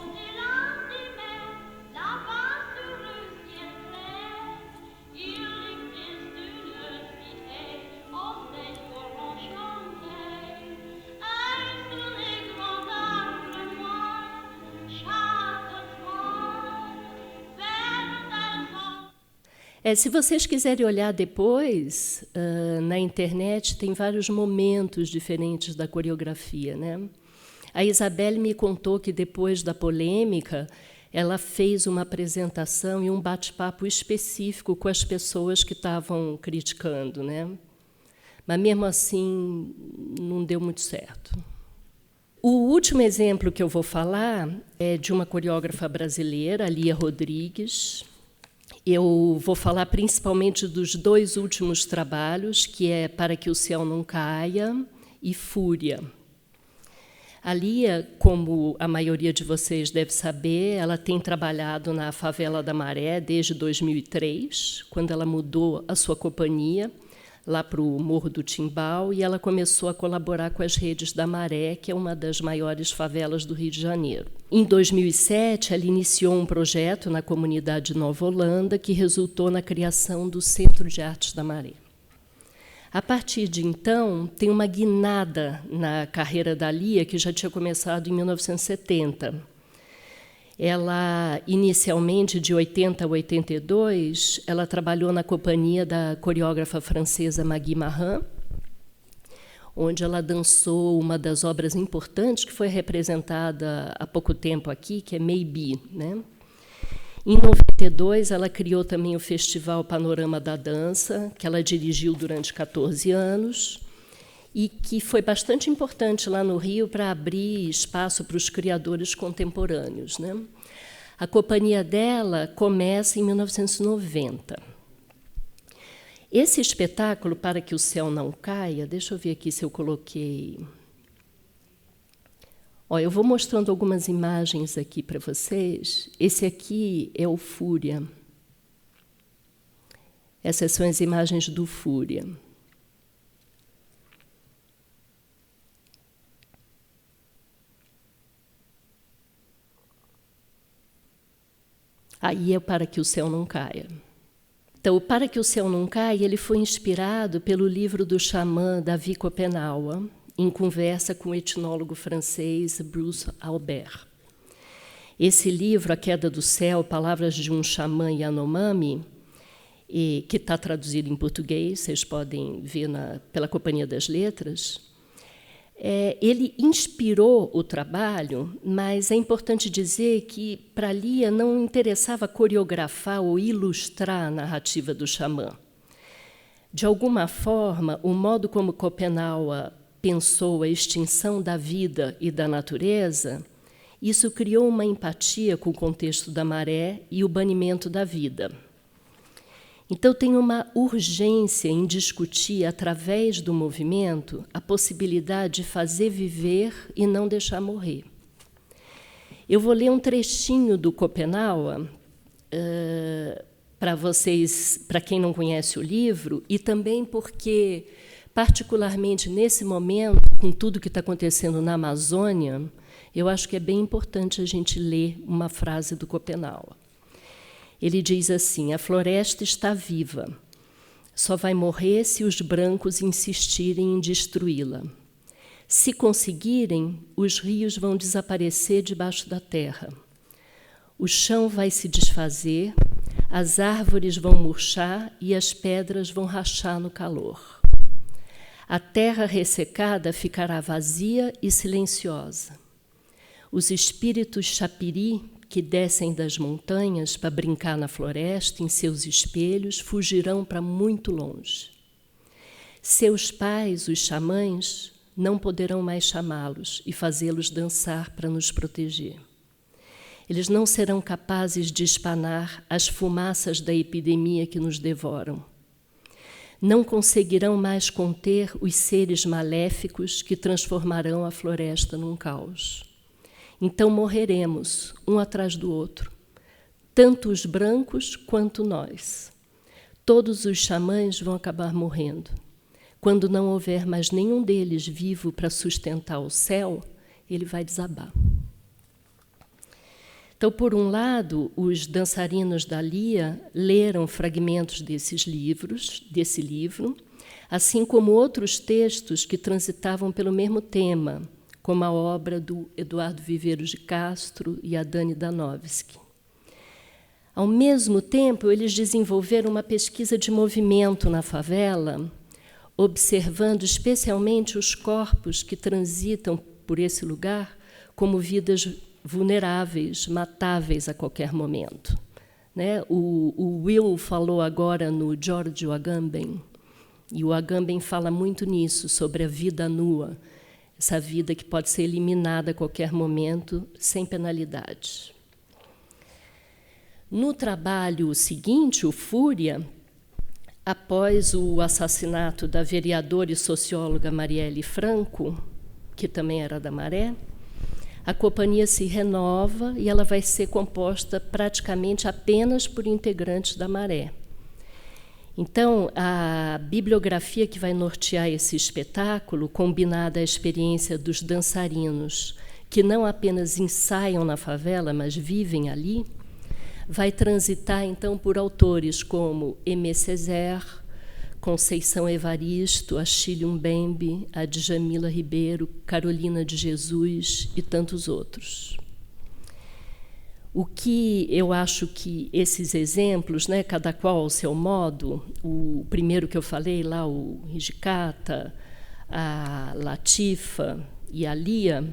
Se vocês quiserem olhar depois, na internet tem vários momentos diferentes da coreografia, né? A Isabelle me contou que, depois da polêmica, ela fez uma apresentação e um bate-papo específico com as pessoas que estavam criticando, né? Mas, mesmo assim, não deu muito certo. O último exemplo que eu vou falar é de uma coreógrafa brasileira, a Lia Rodrigues. Eu vou falar principalmente dos dois últimos trabalhos, que é Para que o Céu Não Caia e Fúria. A Lia, como a maioria de vocês deve saber, ela tem trabalhado na Favela da Maré desde 2003, quando ela mudou a sua companhia lá para o Morro do Timbal, e ela começou a colaborar com as Redes da Maré, que é uma das maiores favelas do Rio de Janeiro. Em 2007, ela iniciou um projeto na comunidade de Nova Holanda, que resultou na criação do Centro de Artes da Maré. A partir de então, tem uma guinada na carreira da Lia, que já tinha começado em 1970. Ela, inicialmente, de 80 a 82, ela trabalhou na companhia da coreógrafa francesa Magui Marrin, onde ela dançou uma das obras importantes que foi representada há pouco tempo aqui, que é Maybe, né? Em 92, ela criou também o Festival Panorama da Dança, que ela dirigiu durante 14 anos, e que foi bastante importante lá no Rio para abrir espaço para os criadores contemporâneos, né? A companhia dela começa em 1990. Esse espetáculo, Para que o Céu Não Caia, deixa eu ver aqui se eu coloquei... Eu vou mostrando algumas imagens aqui para vocês. Esse aqui é o Fúria. Essas são as imagens do Fúria. Aí é Para que o Céu Não Caia. Então, o Para que o Céu Não Caia, ele foi inspirado pelo livro do xamã Mathieu Copeland, em conversa com o etnólogo francês Bruce Albert. Esse livro, A Queda do Céu, Palavras de um Xamã Yanomami, que está traduzido em português, vocês podem ver pela Companhia das Letras, ele inspirou o trabalho, mas é importante dizer que, para Lia, não interessava coreografar ou ilustrar a narrativa do xamã. De alguma forma, o modo como Copeland pensou a extinção da vida e da natureza, isso criou uma empatia com o contexto da maré e o banimento da vida. Então, tem uma urgência em discutir, através do movimento, a possibilidade de fazer viver e não deixar morrer. Eu vou ler um trechinho do Copeland para vocês, para quem não conhece o livro, e também porque, particularmente nesse momento, com tudo que está acontecendo na Amazônia, eu acho que é bem importante a gente ler uma frase do Copeland. Ele diz assim: a floresta está viva, só vai morrer se os brancos insistirem em destruí-la. Se conseguirem, os rios vão desaparecer debaixo da terra. O chão vai se desfazer, as árvores vão murchar e as pedras vão rachar no calor. A terra ressecada ficará vazia e silenciosa. Os espíritos chapiri, que descem das montanhas para brincar na floresta, em seus espelhos, fugirão para muito longe. Seus pais, os xamãs, não poderão mais chamá-los e fazê-los dançar para nos proteger. Eles não serão capazes de espanar as fumaças da epidemia que nos devoram. Não conseguirão mais conter os seres maléficos que transformarão a floresta num caos. Então morreremos, um atrás do outro, tanto os brancos quanto nós. Todos os xamãs vão acabar morrendo. Quando não houver mais nenhum deles vivo para sustentar o céu, ele vai desabar. Então, por um lado, os dançarinos da Lia leram fragmentos desse livro, assim como outros textos que transitavam pelo mesmo tema, como a obra do Eduardo Viveiros de Castro e a Dani Danovski. Ao mesmo tempo, eles desenvolveram uma pesquisa de movimento na favela, observando especialmente os corpos que transitam por esse lugar como vidas vulneráveis, matáveis a qualquer momento. O Will falou agora no Giorgio Agamben, e o Agamben fala muito nisso, sobre a vida nua, essa vida que pode ser eliminada a qualquer momento, sem penalidade. No trabalho seguinte, o Fúria, após o assassinato da vereadora e socióloga Marielle Franco, que também era da Maré, a companhia se renova e ela vai ser composta praticamente apenas por integrantes da Maré. Então, a bibliografia que vai nortear esse espetáculo, combinada à experiência dos dançarinos, que não apenas ensaiam na favela, mas vivem ali, vai transitar, então, por autores como Aimé Césaire, Conceição Evaristo, Achille Mbembe, a Djamila Ribeiro, Carolina de Jesus e tantos outros. O que eu acho que esses exemplos, cada qual ao seu modo, o primeiro que eu falei lá, o Hijikata, a Latifa e a Lia,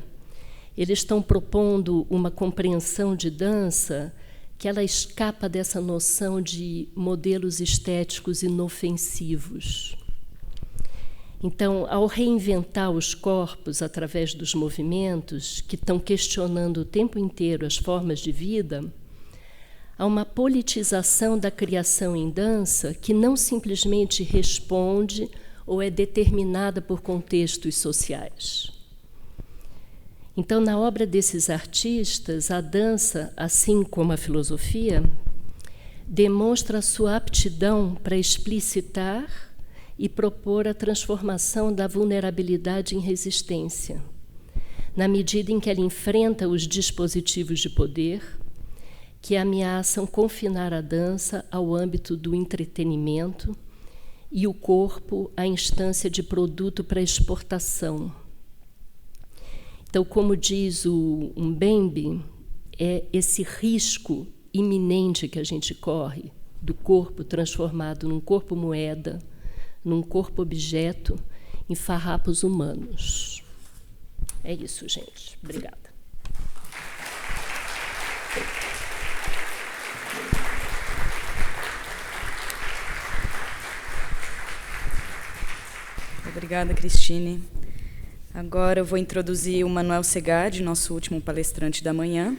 eles estão propondo uma compreensão de dança que ela escapa dessa noção de modelos estéticos inofensivos. Então, ao reinventar os corpos através dos movimentos, que estão questionando o tempo inteiro as formas de vida, há uma politização da criação em dança que não simplesmente responde ou é determinada por contextos sociais. Então, na obra desses artistas, a dança, assim como a filosofia, demonstra a sua aptidão para explicitar e propor a transformação da vulnerabilidade em resistência, na medida em que ela enfrenta os dispositivos de poder que ameaçam confinar a dança ao âmbito do entretenimento e o corpo à instância de produto para exportação. Então, como diz o Mbembe, é esse risco iminente que a gente corre do corpo transformado num corpo moeda, num corpo objeto, em farrapos humanos. É isso, gente. Obrigada. Obrigada, Cristine. Agora eu vou introduzir o Manuel Segade, nosso último palestrante da manhã.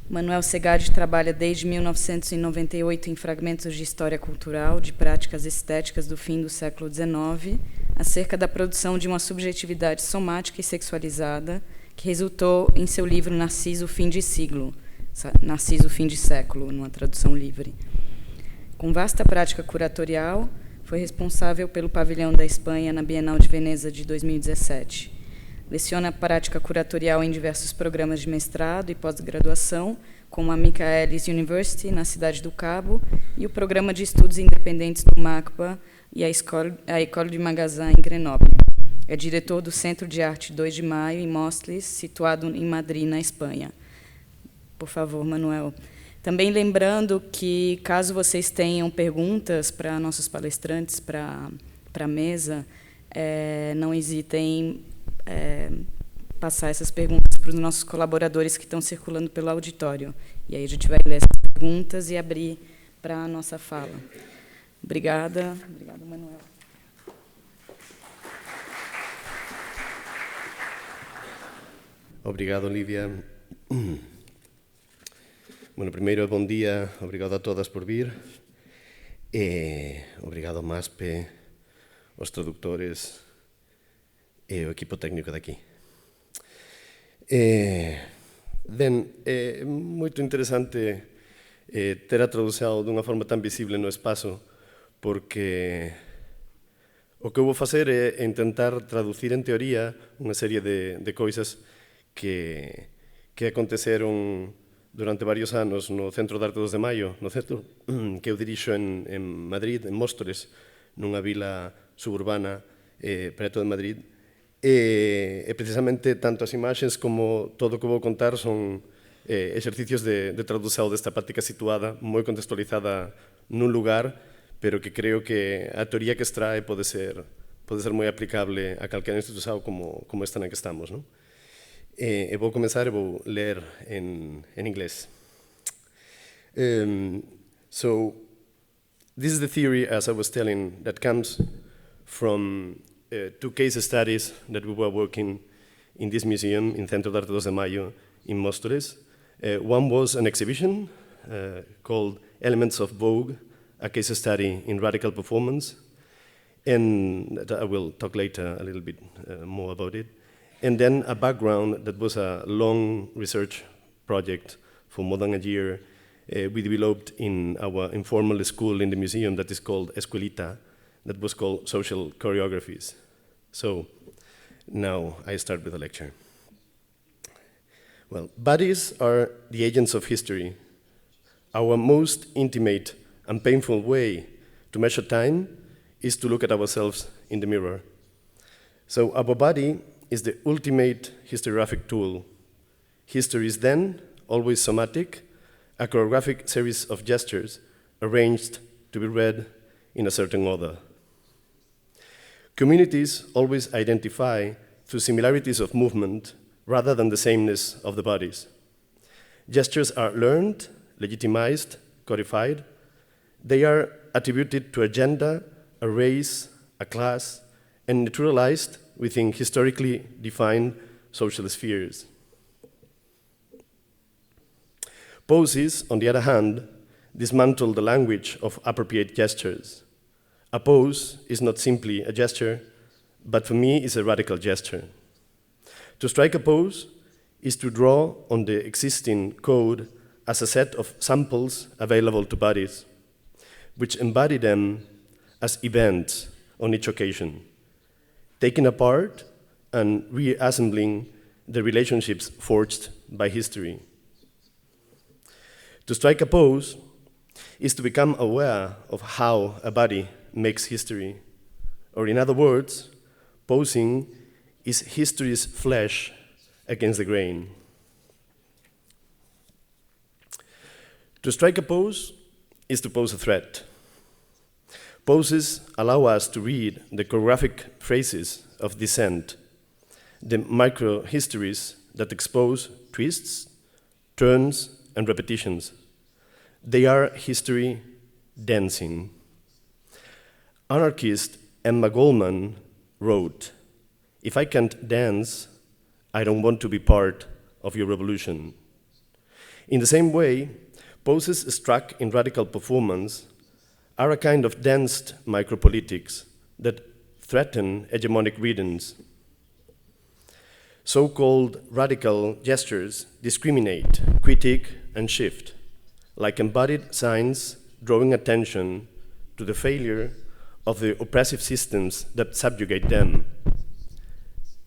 Manuel Segade trabalha desde 1998 em fragmentos de história cultural, de práticas estéticas do fim do século XIX, acerca da produção de uma subjetividade somática e sexualizada, que resultou em seu livro Narciso, fim de siglo, Narciso, fim de século, numa tradução livre. Com vasta prática curatorial, foi responsável pelo pavilhão da Espanha na Bienal de Veneza de 2017. Leciona prática curatorial em diversos programas de mestrado e pós-graduação, como a Michaelis University, na Cidade do Cabo, e o Programa de Estudos Independentes do MACBA e a École du Magasin, em Grenoble. É diretor do Centro de Arte 2 de Maio, em Mostles, situado em Madrid, na Espanha. Por favor, Manuel. Também lembrando que, caso vocês tenham perguntas para nossos palestrantes, para a mesa, não hesitem em passar essas perguntas para os nossos colaboradores que estão circulando pelo auditório. E aí a gente vai ler essas perguntas e abrir para a nossa fala. Obrigada. Obrigada, Manuel. Obrigado, Olivia. Bueno, primeiro, bom dia, obrigado a todas por vir. Obrigado ao MASP, aos tradutores e ao equipo técnico daqui. Ben, é moito interesante ter a tradução dunha forma tan visible no espazo, porque o que eu vou facer é intentar traducir en teoría unha serie de coisas que aconteceron durante varios anos no Centro de Arte 2 de Maio, no centro que eu dirixo en Madrid, en Móstoles, nunha vila suburbana preto de Madrid. E precisamente tanto as imaxes como todo o que vou contar son exercicios de tradução desta práctica situada, moi contextualizada nun lugar, pero que creo que a teoría que extrae pode ser moi aplicable a calquera institución como esta na que estamos, non? E vou comenzar e vou ler en inglés. So, this is the theory, as I was telling, that comes from two case studies that we were working in this museum, in Centro de Arte 2 de Maio, in Móstoles. One was an exhibition called Elements of Vogue, a case study in radical performance, and I will talk later a little bit more about it. And then a background that was a long research project for more than a year we developed in our informal school in the museum that is called Escuelita, that was called Social Choreographies. So now I start with the lecture. Well, bodies are the agents of history. Our most intimate and painful way to measure time is to look at ourselves in the mirror. So our body is the ultimate historiographic tool. History is then always somatic, a choreographic series of gestures arranged to be read in a certain order. Communities always identify through similarities of movement rather than the sameness of the bodies. Gestures are learned, legitimized, codified. They are attributed to a gender, a race, a class, and naturalized within historically defined social spheres. Poses, on the other hand, dismantle the language of appropriate gestures. A pose is not simply a gesture, but for me is a radical gesture. To strike a pose is to draw on the existing code as a set of samples available to bodies, which embody them as events on each occasion, taking apart and reassembling the relationships forged by history. To strike a pose is to become aware of how a body makes history, or in other words, posing is history's flesh against the grain. To strike a pose is to pose a threat. Poses allow us to read the choreographic phrases of descent, the micro-histories that expose twists, turns, and repetitions. They are history dancing. Anarchist Emma Goldman wrote, "If I can't dance, I don't want to be part of your revolution." In the same way, poses struck in radical performance are a kind of danced micropolitics that threaten hegemonic rhythms. So-called radical gestures discriminate, critique, and shift, like embodied signs drawing attention to the failure of the oppressive systems that subjugate them,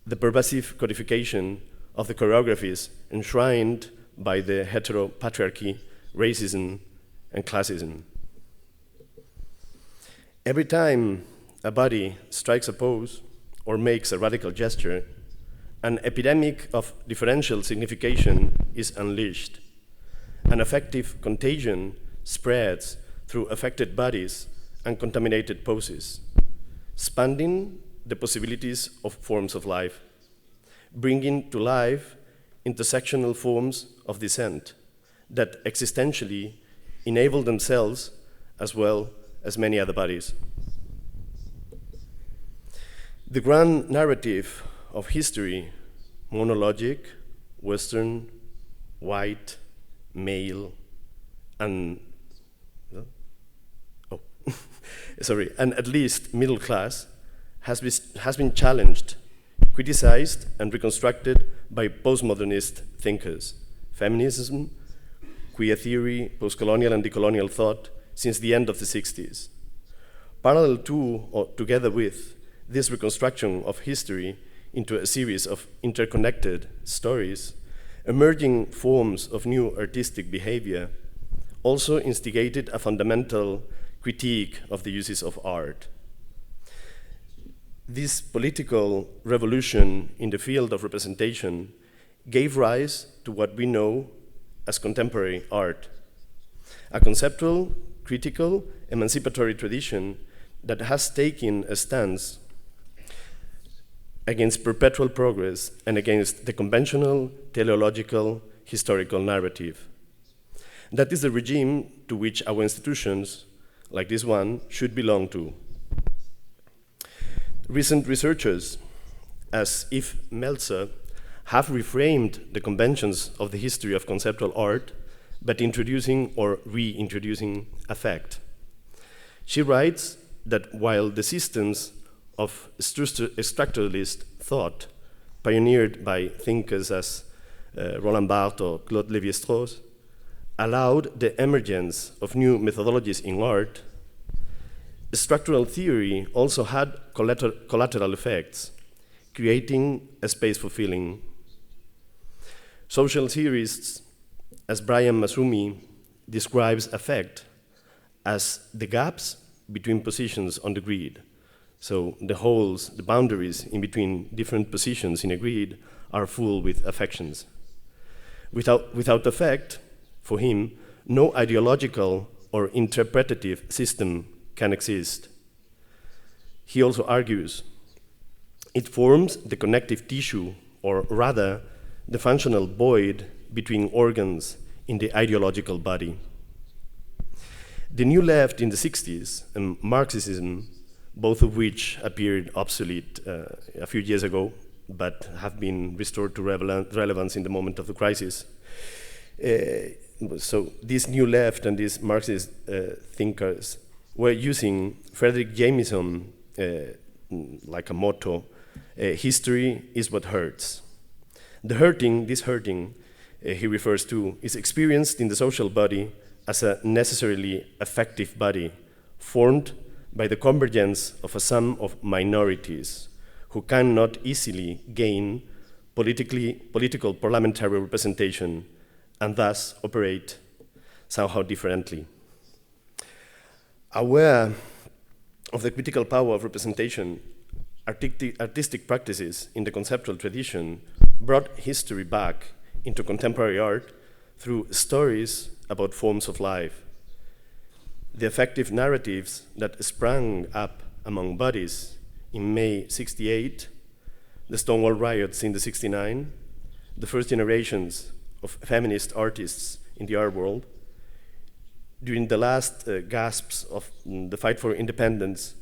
the pervasive codification of the choreographies enshrined by the heteropatriarchy, racism, and classism. Every time a body strikes a pose or makes a radical gesture, an epidemic of differential signification is unleashed. An affective contagion spreads through affected bodies and contaminated poses, expanding the possibilities of forms of life, bringing to life intersectional forms of dissent that existentially enable themselves as well as many other bodies. The grand narrative of history, monologic, Western, white, male, and and at least middle class, has been challenged, criticized, and reconstructed by postmodernist thinkers, feminism, queer theory, postcolonial and decolonial thought since the end of the 60s. Parallel to, or together with, this reconstruction of history into a series of interconnected stories, emerging forms of new artistic behavior also instigated a fundamental critique of the uses of art. This political revolution in the field of representation gave rise to what we know as contemporary art, a conceptual, critical, emancipatory tradition that has taken a stance against perpetual progress and against the conventional, teleological, historical narrative. That is the regime to which our institutions, like this one, should belong to. Recent researchers, as Yves Meltzer, have reframed the conventions of the history of conceptual art, but introducing or reintroducing affect. She writes that while the systems of structuralist thought, pioneered by thinkers as Roland Barthes or Claude Lévi-Strauss, allowed the emergence of new methodologies in art, structural theory also had collateral effects, creating a space for feeling. Social theorists, as Brian Masumi describes affect as the gaps between positions on the grid. So the holes, the boundaries in between different positions in a grid are full with affections. Without affect, for him, no ideological or interpretative system can exist. He also argues it forms the connective tissue, or rather, the functional void between organs in the ideological body. The New Left in the 60s and Marxism, both of which appeared obsolete a few years ago, but have been restored to relevance in the moment of the crisis. So this New Left and these Marxist thinkers were using Frederick Jameson like a motto, history is what hurts. This hurting, he refers to, is experienced in the social body as a necessarily affective body, formed by the convergence of a sum of minorities who cannot easily gain political parliamentary representation and thus operate somehow differently. Aware of the critical power of representation, artistic practices in the conceptual tradition brought history back into contemporary art through stories about forms of life. The affective narratives that sprang up among bodies in May '68, the Stonewall riots in the '69, the first generations of feminist artists in the art world, during the last gasps of the fight for independence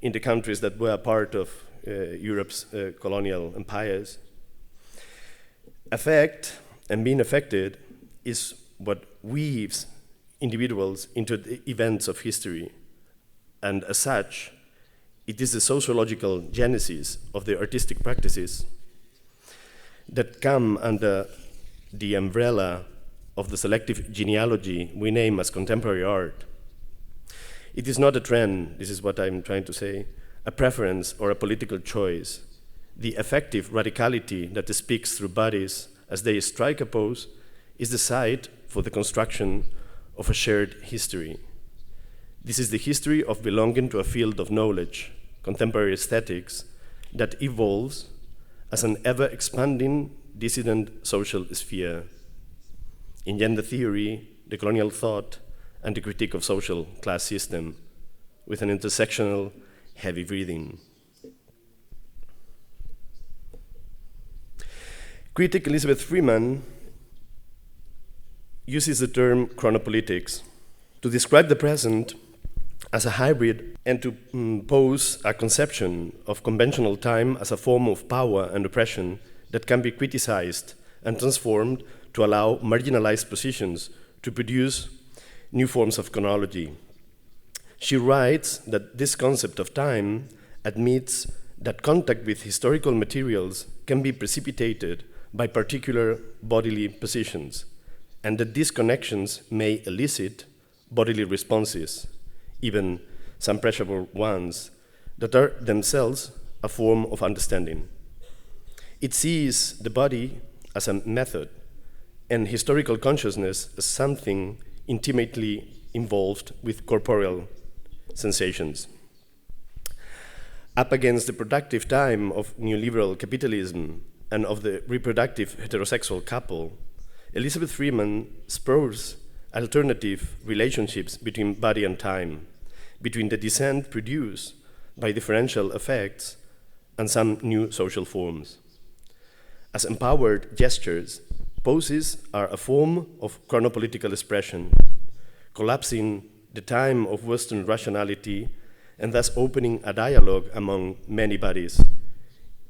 in the countries that were a part of Europe's colonial empires. Affect and being affected is what weaves individuals into the events of history, and as such, it is the sociological genesis of the artistic practices that come under the umbrella of the selective genealogy we name as contemporary art. It is not a trend, this is what I'm trying to say, a preference or a political choice. The affective radicality that speaks through bodies as they strike a pose is the site for the construction of a shared history. This is the history of belonging to a field of knowledge, contemporary aesthetics, that evolves as an ever-expanding dissident social sphere. In gender theory, the colonial thought, and the critique of social class system, with an intersectional heavy breathing. Critic Elizabeth Freeman uses the term chronopolitics to describe the present as a hybrid and to pose a conception of conventional time as a form of power and oppression that can be criticized and transformed to allow marginalized positions to produce new forms of chronology. She writes that this concept of time admits that contact with historical materials can be precipitated by particular bodily positions, and that these connections may elicit bodily responses, even some pleasurable ones, that are themselves a form of understanding. It sees the body as a method and historical consciousness as something intimately involved with corporeal sensations. Up against the productive time of neoliberal capitalism and of the reproductive heterosexual couple, Elizabeth Freeman spurs alternative relationships between body and time, between the descent produced by differential effects and some new social forms. As empowered gestures, poses are a form of chronopolitical expression, collapsing the time of Western rationality and thus opening a dialogue among many bodies,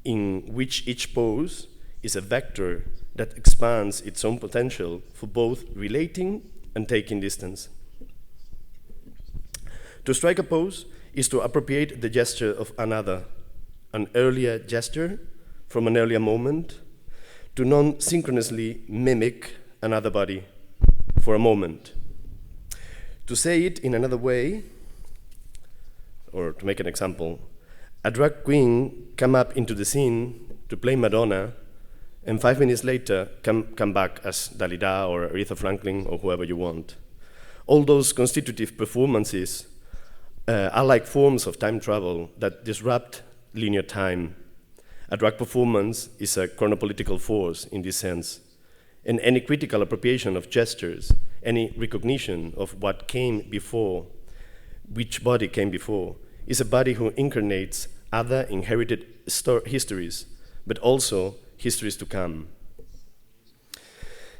in which each pose is a vector that expands its own potential for both relating and taking distance. To strike a pose is to appropriate the gesture of another, an earlier gesture from an earlier moment, to non-synchronously mimic another body for a moment. To say it in another way, or to make an example, a drag queen come up into the scene to play Madonna, and 5 minutes later come back as Dalida or Aretha Franklin or whoever you want. All those constitutive performances are like forms of time travel that disrupt linear time. A drag performance is a chronopolitical force in this sense, and any critical appropriation of gestures, any recognition of what came before, which body came before, is a body who incarnates other inherited histories, but also histories to come.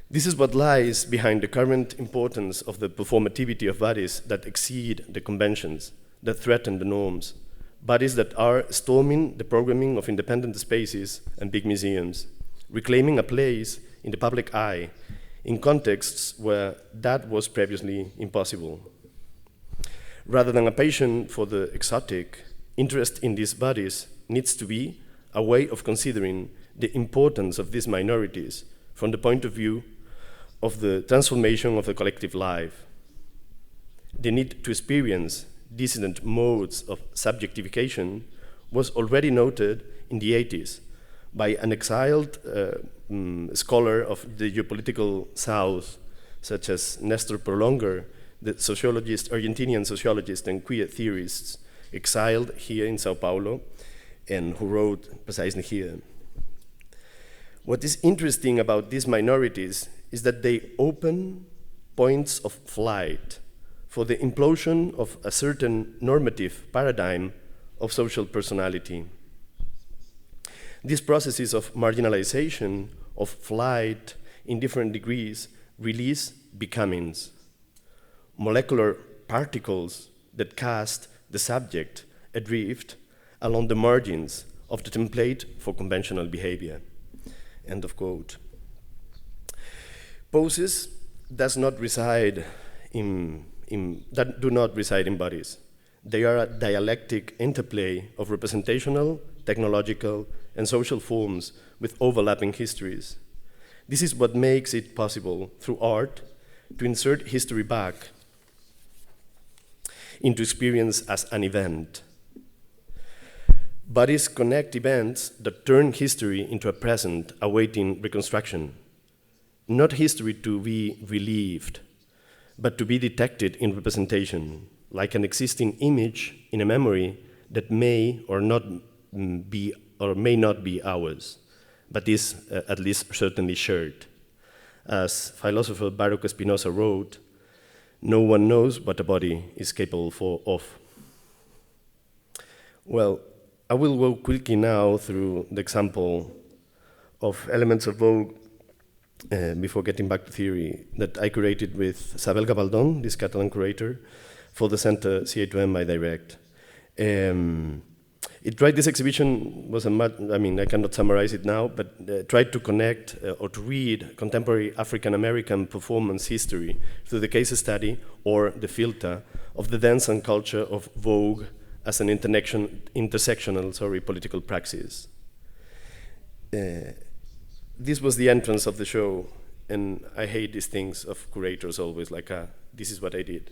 This is what lies behind the current importance of the performativity of bodies that exceed the conventions, that threaten the norms, bodies that are storming the programming of independent spaces and big museums, reclaiming a place in the public eye in contexts where that was previously impossible. Rather than a passion for the exotic, interest in these bodies needs to be a way of considering the importance of these minorities from the point of view of the transformation of the collective life. The need to experience dissident modes of subjectification was already noted in the 80s by an exiled scholar of the geopolitical South, such as Nestor Prolonger, the sociologist, Argentinian sociologist and queer theorist, exiled here in Sao Paulo, and who wrote precisely here. What is interesting about these minorities is that they open points of flight for the implosion of a certain normative paradigm of social personality. These processes of marginalization, of flight in different degrees, release becomings, molecular particles that cast the subject adrift along the margins of the template for conventional behavior. End of quote. Poses do not reside in bodies. They are a dialectic interplay of representational, technological, and social forms with overlapping histories. This is what makes it possible, through art, to insert history back into experience as an event. Bodies connect events that turn history into a present awaiting reconstruction. Not history to be relieved, but to be detected in representation, like an existing image in a memory that may or may not be ours, but is at least certainly shared. As philosopher Baruch Spinoza wrote, "No one knows what a body is capable of." Well, I will go quickly now through the example of elements of Vogue before getting back to theory that I curated with Isabel Gabaldon, this Catalan curator, for the Center CA2M I direct. This exhibition was I cannot summarize it now, but tried to connect or to read contemporary African-American performance history through the case study or the filter of the dance and culture of Vogue as an intersectional political praxis. This was the entrance of the show, and I hate these things of curators always, this is what I did.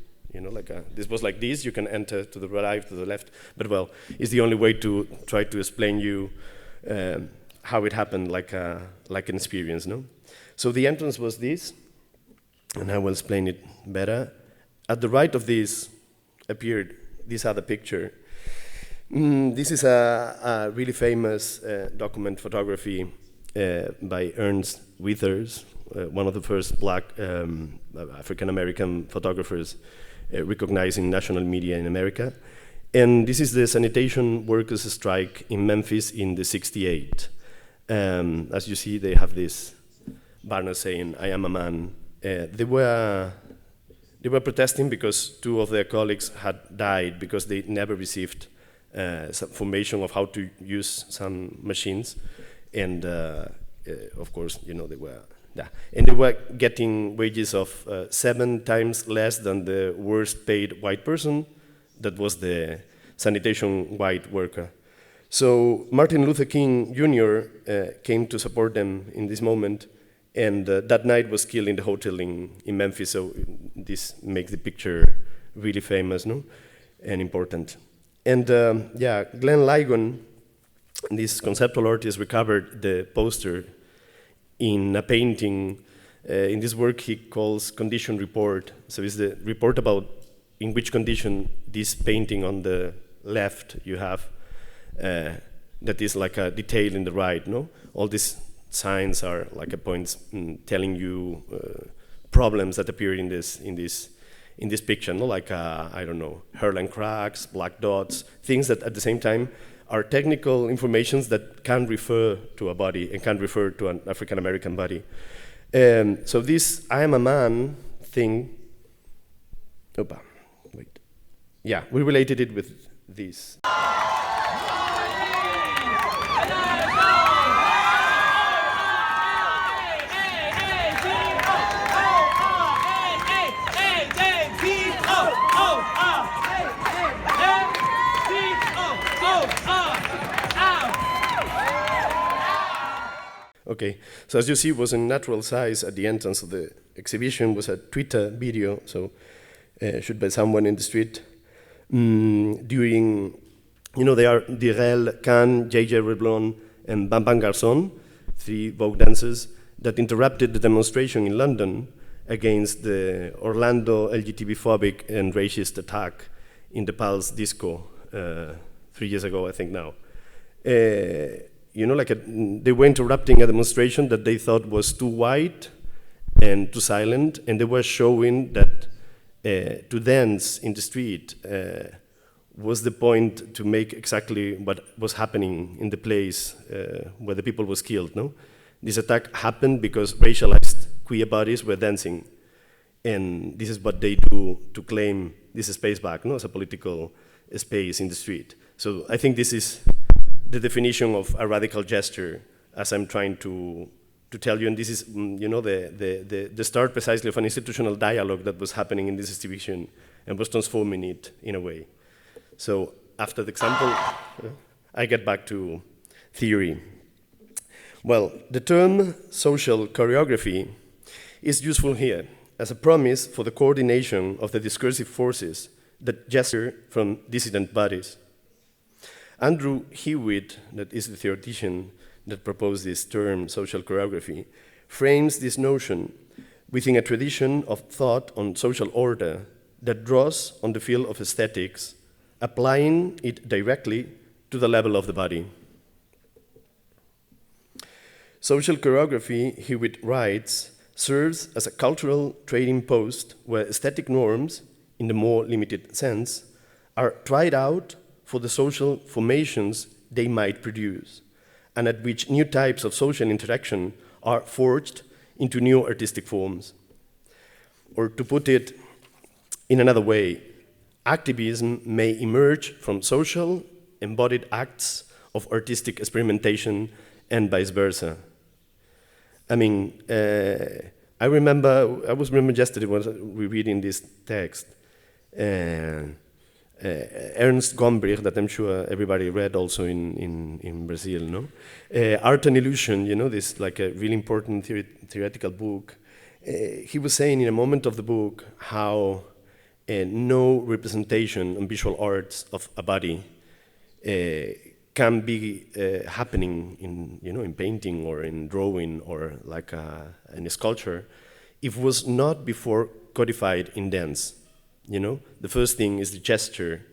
This was like this, you can enter to the right, to the left, but well, it's the only way to try to explain you how it happened, like an experience, no? So the entrance was this, and I will explain it better. At the right of this appeared this other picture. This is a really famous document photography by Ernst Withers, one of the first black African-American photographers recognized in national media in America. And this is the sanitation workers' strike in Memphis in the '68. As you see, they have this banner saying, "I am a man." They were protesting because two of their colleagues had died because they never received some formation of how to use some machines. And of course, they were, and they were getting wages of 7 times less than the worst paid white person. That was the sanitation white worker. So Martin Luther King Jr. Came to support them in this moment, and that night was killed in the hotel in Memphis. So this makes the picture really famous, no, and important. And Glenn Ligon, this conceptual artist, recovered the poster in a painting. In this work he calls condition report. So it's the report about in which condition this painting on the left you have, that is like a detail in the right, no? All these signs are like a points telling you problems that appear in this picture, no? Like I don't know, hairline cracks, black dots, things that at the same time are technical informations that can refer to a body and can refer to an African-American body. So this "I am a man" thing, we related it with this. Okay, so as you see, it was in natural size at the entrance of the exhibition. Was a Twitter video, so shot by someone in the street. During, they are Direl, Khan, J.J. Reblon, and Bam Bam Garçon, 3 Vogue dancers that interrupted the demonstration in London against the Orlando LGTB-phobic and racist attack in the Pulse Disco 3 years ago, I think now. They were interrupting a demonstration that they thought was too white and too silent, and they were showing that to dance in the street was the point to make exactly what was happening in the place where the people was killed, no? This attack happened because racialized queer bodies were dancing, and this is what they do to claim this space back, no, as a political space in the street. So I think this is the definition of a radical gesture, as I'm trying to tell you, and this is, you know, the start precisely of an institutional dialogue that was happening in this exhibition and was transforming it in a way. So after the example, I get back to theory. Well, the term social choreography is useful here as a promise for the coordination of the discursive forces that gesture from dissident bodies. Andrew Hewitt, that is the theoretician that proposed this term, social choreography, frames this notion within a tradition of thought on social order that draws on the field of aesthetics, applying it directly to the level of the body. Social choreography, Hewitt writes, serves as a cultural trading post where aesthetic norms, in the more limited sense, are tried out for the social formations they might produce, and at which new types of social interaction are forged into new artistic forms. Or to put it in another way, activism may emerge from social embodied acts of artistic experimentation and vice versa. I mean, I was remember yesterday when we reading this text, Ernst Gombrich, that I'm sure everybody read also in Brazil, no? Art and Illusion, you know, this like a really important theoretical book. He was saying in a moment of the book how no representation in visual arts of a body can be happening in, you know, in painting or in drawing or like in a sculpture if it was not before codified in dance. You know, the first thing is the gesture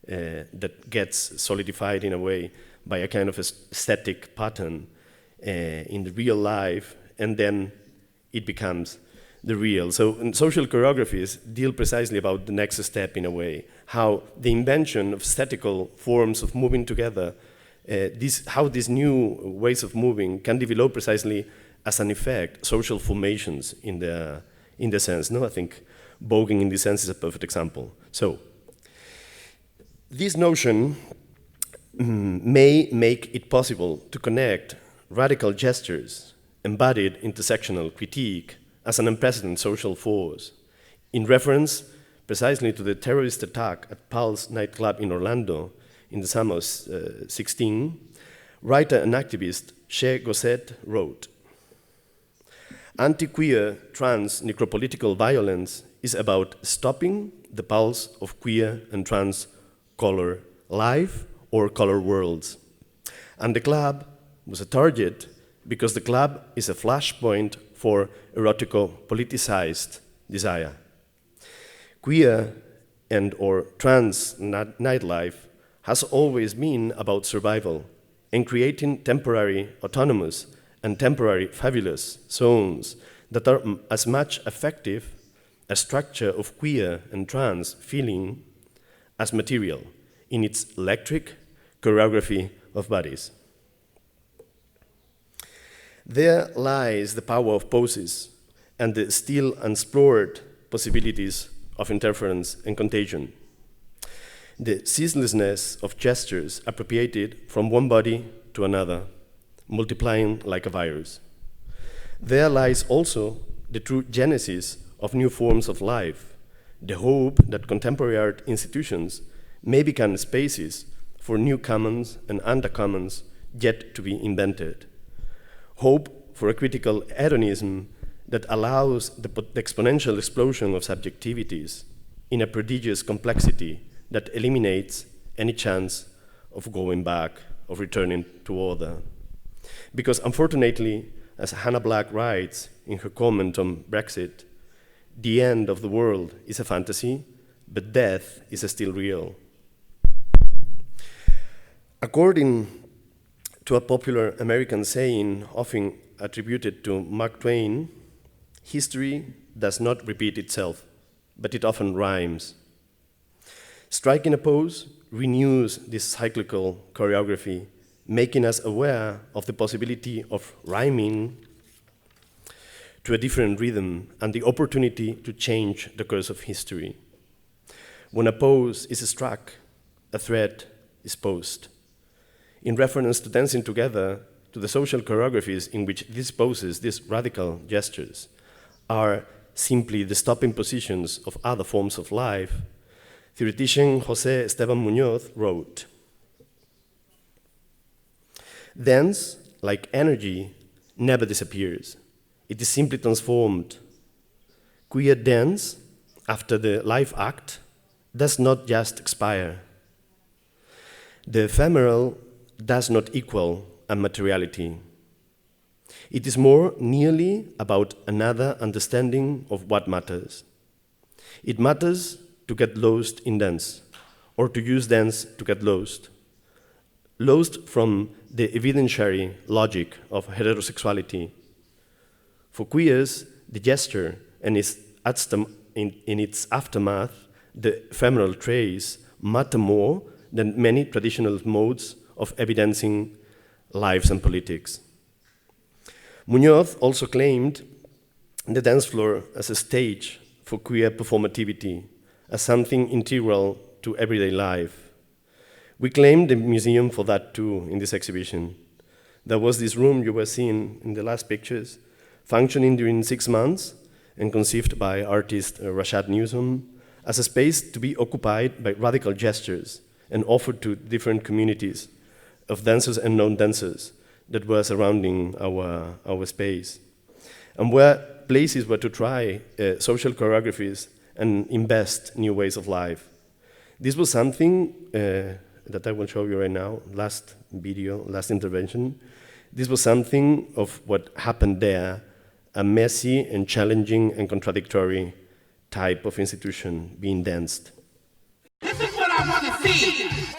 that gets solidified in a way by a kind of aesthetic pattern in the real life, and then it becomes the real. So social choreographies deal precisely about the next step in a way, how the invention of aesthetical forms of moving together, how these new ways of moving can develop precisely as an effect social formations in the sense. No, I think voguing in this sense is a perfect example. So this notion may make it possible to connect radical gestures, embodied intersectional critique, as an unprecedented social force, in reference precisely to the terrorist attack at Pulse nightclub in Orlando in the summer of 2016, writer and activist Che Gosset wrote, "Anti-queer, trans, necropolitical violence is about stopping the pulse of queer and trans color life or color worlds. And the club was a target because the club is a flashpoint for erotico-politicized desire. Queer and or trans nightlife has always been about survival and creating temporary autonomous and temporary fabulous zones that are as much effective a structure of queer and trans feeling as material in its electric choreography of bodies. There lies the power of poses and the still unexplored possibilities of interference and contagion. The ceaselessness of gestures appropriated from one body to another, multiplying like a virus. There lies also the true genesis of new forms of life, the hope that contemporary art institutions may become spaces for new commons and undercommons yet to be invented. Hope for a critical hedonism that allows the exponential explosion of subjectivities in a prodigious complexity that eliminates any chance of going back, of returning to order. Because unfortunately, as Hannah Black writes in her comment on Brexit, the end of the world is a fantasy, but death is still real. According to a popular American saying often attributed to Mark Twain, History does not repeat itself, but it often rhymes. Striking a pose renews this cyclical choreography, making us aware of the possibility of rhyming to a different rhythm and the opportunity to change the course of history. When a pose is struck, a thread is posed. In reference to dancing together, to the social choreographies in which these poses, these radical gestures, are simply the stopping positions of other forms of life, theoretician José Esteban Muñoz wrote, "Dance, like energy, never disappears. It is simply transformed. Queer dance, after the life act, does not just expire. The ephemeral does not equal a materiality. It is more nearly about another understanding of what matters. It matters to get lost in dance, or to use dance to get lost. Lost from the evidentiary logic of heterosexuality. For queers, the gesture and in its aftermath, the ephemeral trace, matter more than many traditional modes of evidencing lives and politics." Muñoz also claimed the dance floor as a stage for queer performativity, as something integral to everyday life. We claimed the museum for that too in this exhibition. There was this room you were seeing in the last pictures, functioning during 6 months and conceived by artist Rashad Newsom as a space to be occupied by radical gestures and offered to different communities of dancers and non-dancers that were surrounding our space, and where places were to try social choreographies and invest new ways of life. This was something that I will show you right now, last video, last intervention. This was something of what happened there, a messy and challenging and contradictory type of institution being danced. This is what I want to see.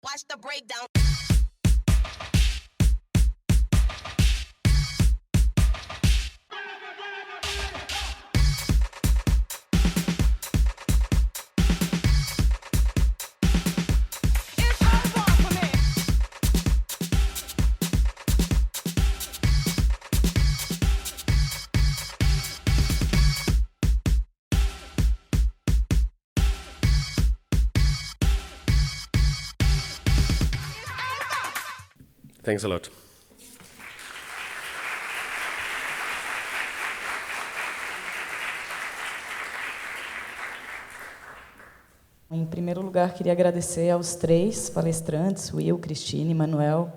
Watch the breakdown. Thanks a lot. Em primeiro lugar, queria agradecer aos 3 palestrantes, Will, Cristine e Manuel,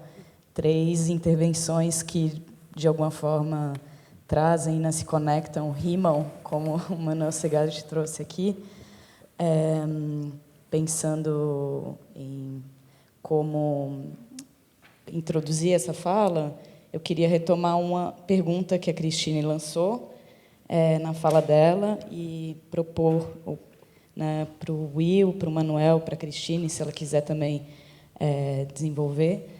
3 intervenções que, de alguma forma, trazem, né, se conectam, rimam, como o Manuel Segatti trouxe aqui, pensando em como introduzir essa fala. Eu queria retomar uma pergunta que a Cristine lançou na fala dela e propor, né, para o Will, para o Manuel, para a Cristine, se ela quiser também desenvolver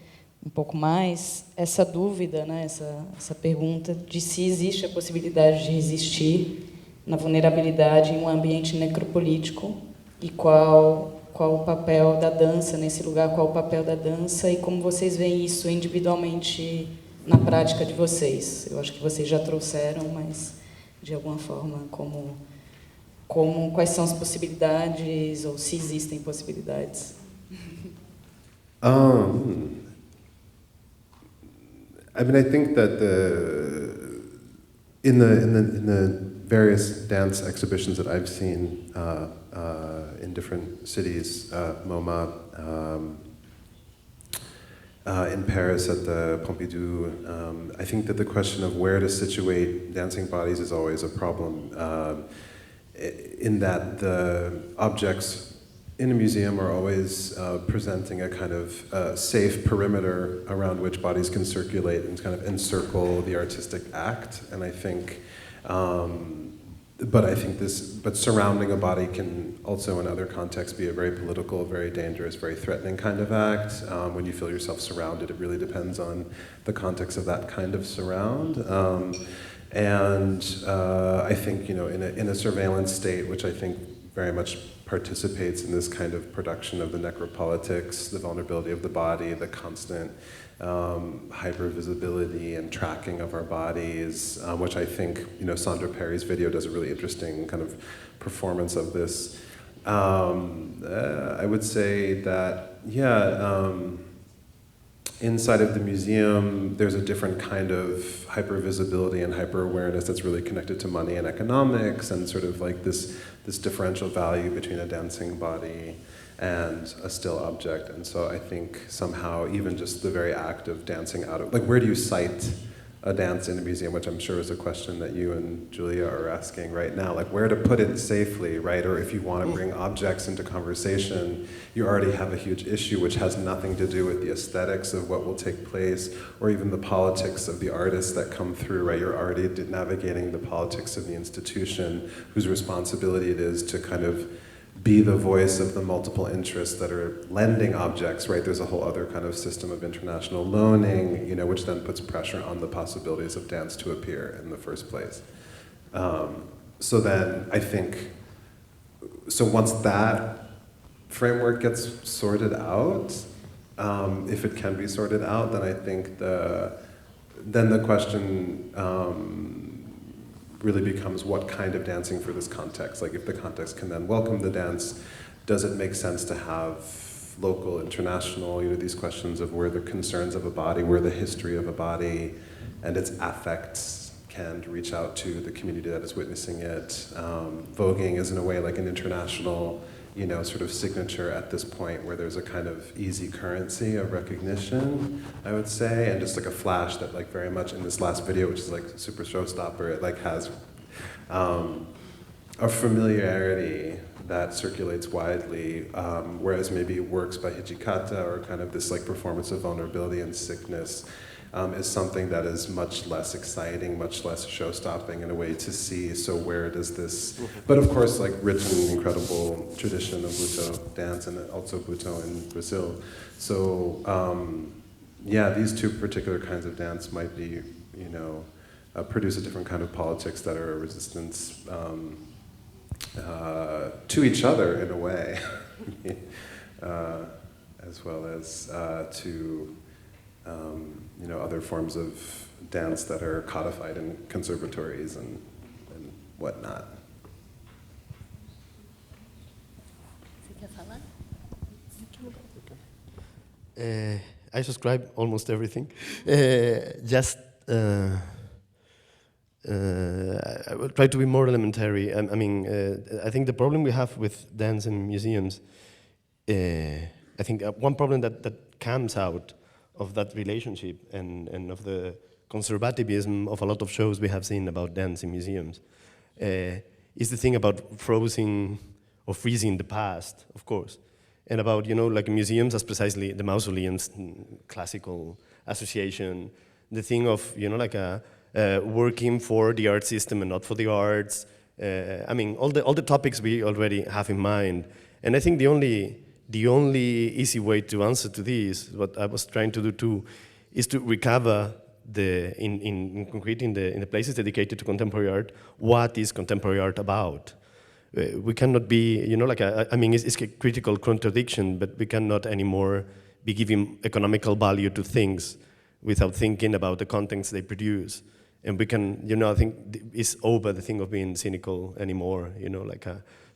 um pouco mais, essa dúvida, né, essa pergunta de se existe a possibilidade de resistir na vulnerabilidade em um ambiente necropolítico e qual o papel da dança nesse lugar, qual o papel da dança e como vocês veem isso individualmente na prática de vocês. Eu acho que vocês já trouxeram, mas, de alguma forma, quais são as possibilidades ou se existem possibilidades? I mean, I think that in the various dance exhibitions that I've seen in different cities, MoMA, in Paris at the Pompidou, I think that the question of where to situate dancing bodies is always a problem, in that the objects in a museum are always presenting a kind of safe perimeter around which bodies can circulate and kind of encircle the artistic act. And I think, but surrounding a body can also in other contexts be a very political, very dangerous, very threatening kind of act. When you feel yourself surrounded, it really depends on the context of that kind of surround. I think, in a surveillance state, which I think very much participates in this kind of production of the necropolitics, the vulnerability of the body, the constant hypervisibility and tracking of our bodies, which I think, Sandra Perry's video does a really interesting kind of performance of this. I would say that, inside of the museum, there's a different kind of hypervisibility and hyper-awareness that's really connected to money and economics, and sort of like this differential value between a dancing body and a still object. And so I think somehow even just the very act of dancing out of, like, where do you cite a dance in a museum, which I'm sure is a question that you and Julia are asking right now, like where to put it safely, right? Or if you want to bring objects into conversation, you already have a huge issue which has nothing to do with the aesthetics of what will take place, or even the politics of the artists that come through, right? You're already navigating the politics of the institution, whose responsibility it is to kind of be the voice of the multiple interests that are lending objects, right? There's a whole other kind of system of international loaning, which then puts pressure on the possibilities of dance to appear in the first place. So then I think, once that framework gets sorted out, if it can be sorted out, then I think then the question really becomes what kind of dancing for this context. Like if the context can then welcome the dance, does it make sense to have local, international, these questions of where the concerns of a body, where the history of a body and its affects can reach out to the community that is witnessing it. Voguing is in a way like an international, sort of signature at this point where there's a kind of easy currency of recognition, I would say, and just like a flash that like very much in this last video, which is like super showstopper, it like has a familiarity that circulates widely, whereas maybe works by Hijikata or kind of this like performance of vulnerability and sickness is something that is much less exciting, much less show-stopping in a way to see. So where does this, but of course like rich and incredible tradition of Buto dance and also Buto in Brazil. So these two particular kinds of dance might be, produce a different kind of politics that are a resistance to each other in a way, as well as to other forms of dance that are codified in conservatories and whatnot. I subscribe almost everything. I will try to be more elementary. I think the problem we have with dance in museums, I think one problem that comes out of that relationship and of the conservativism of a lot of shows we have seen about dance in museums is the thing about freezing the past, of course, and about, like museums as precisely the mausoleums, classical association, the thing of, working for the art system and not for the arts. All the topics we already have in mind. And I think the only easy way to answer to this, what I was trying to do too, is to recover in concrete in the places dedicated to contemporary art, what is contemporary art about? We cannot be, it's a critical contradiction, but we cannot anymore be giving economical value to things without thinking about the contents they produce. And we can, I think it's over the thing of being cynical anymore,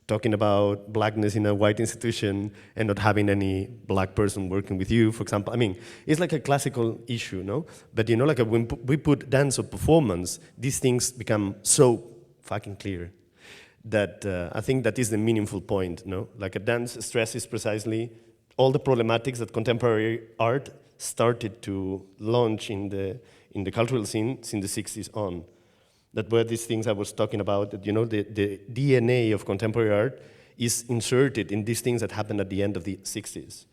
talking about blackness in a white institution and not having any black person working with you, for example. It's like a classical issue, no? But when we put dance or performance, these things become so fucking clear that I think that is the meaningful point, no? Like a dance stresses precisely all the problematics that contemporary art started to launch in the cultural scene since the 60s on. That were these things I was talking about, that, the DNA of contemporary art is inserted in these things that happened at the end of the 60s.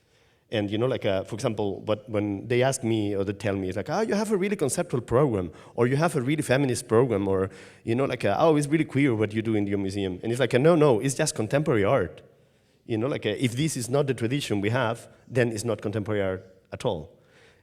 And, you know, like, for example, when they ask me or they tell me, it's like, oh, you have a really conceptual program, or you have a really feminist program, or, you know, like, oh, it's really queer what you do in your museum. And it's like, no, it's just contemporary art. You know, like, if this is not the tradition we have, then it's not contemporary art at all.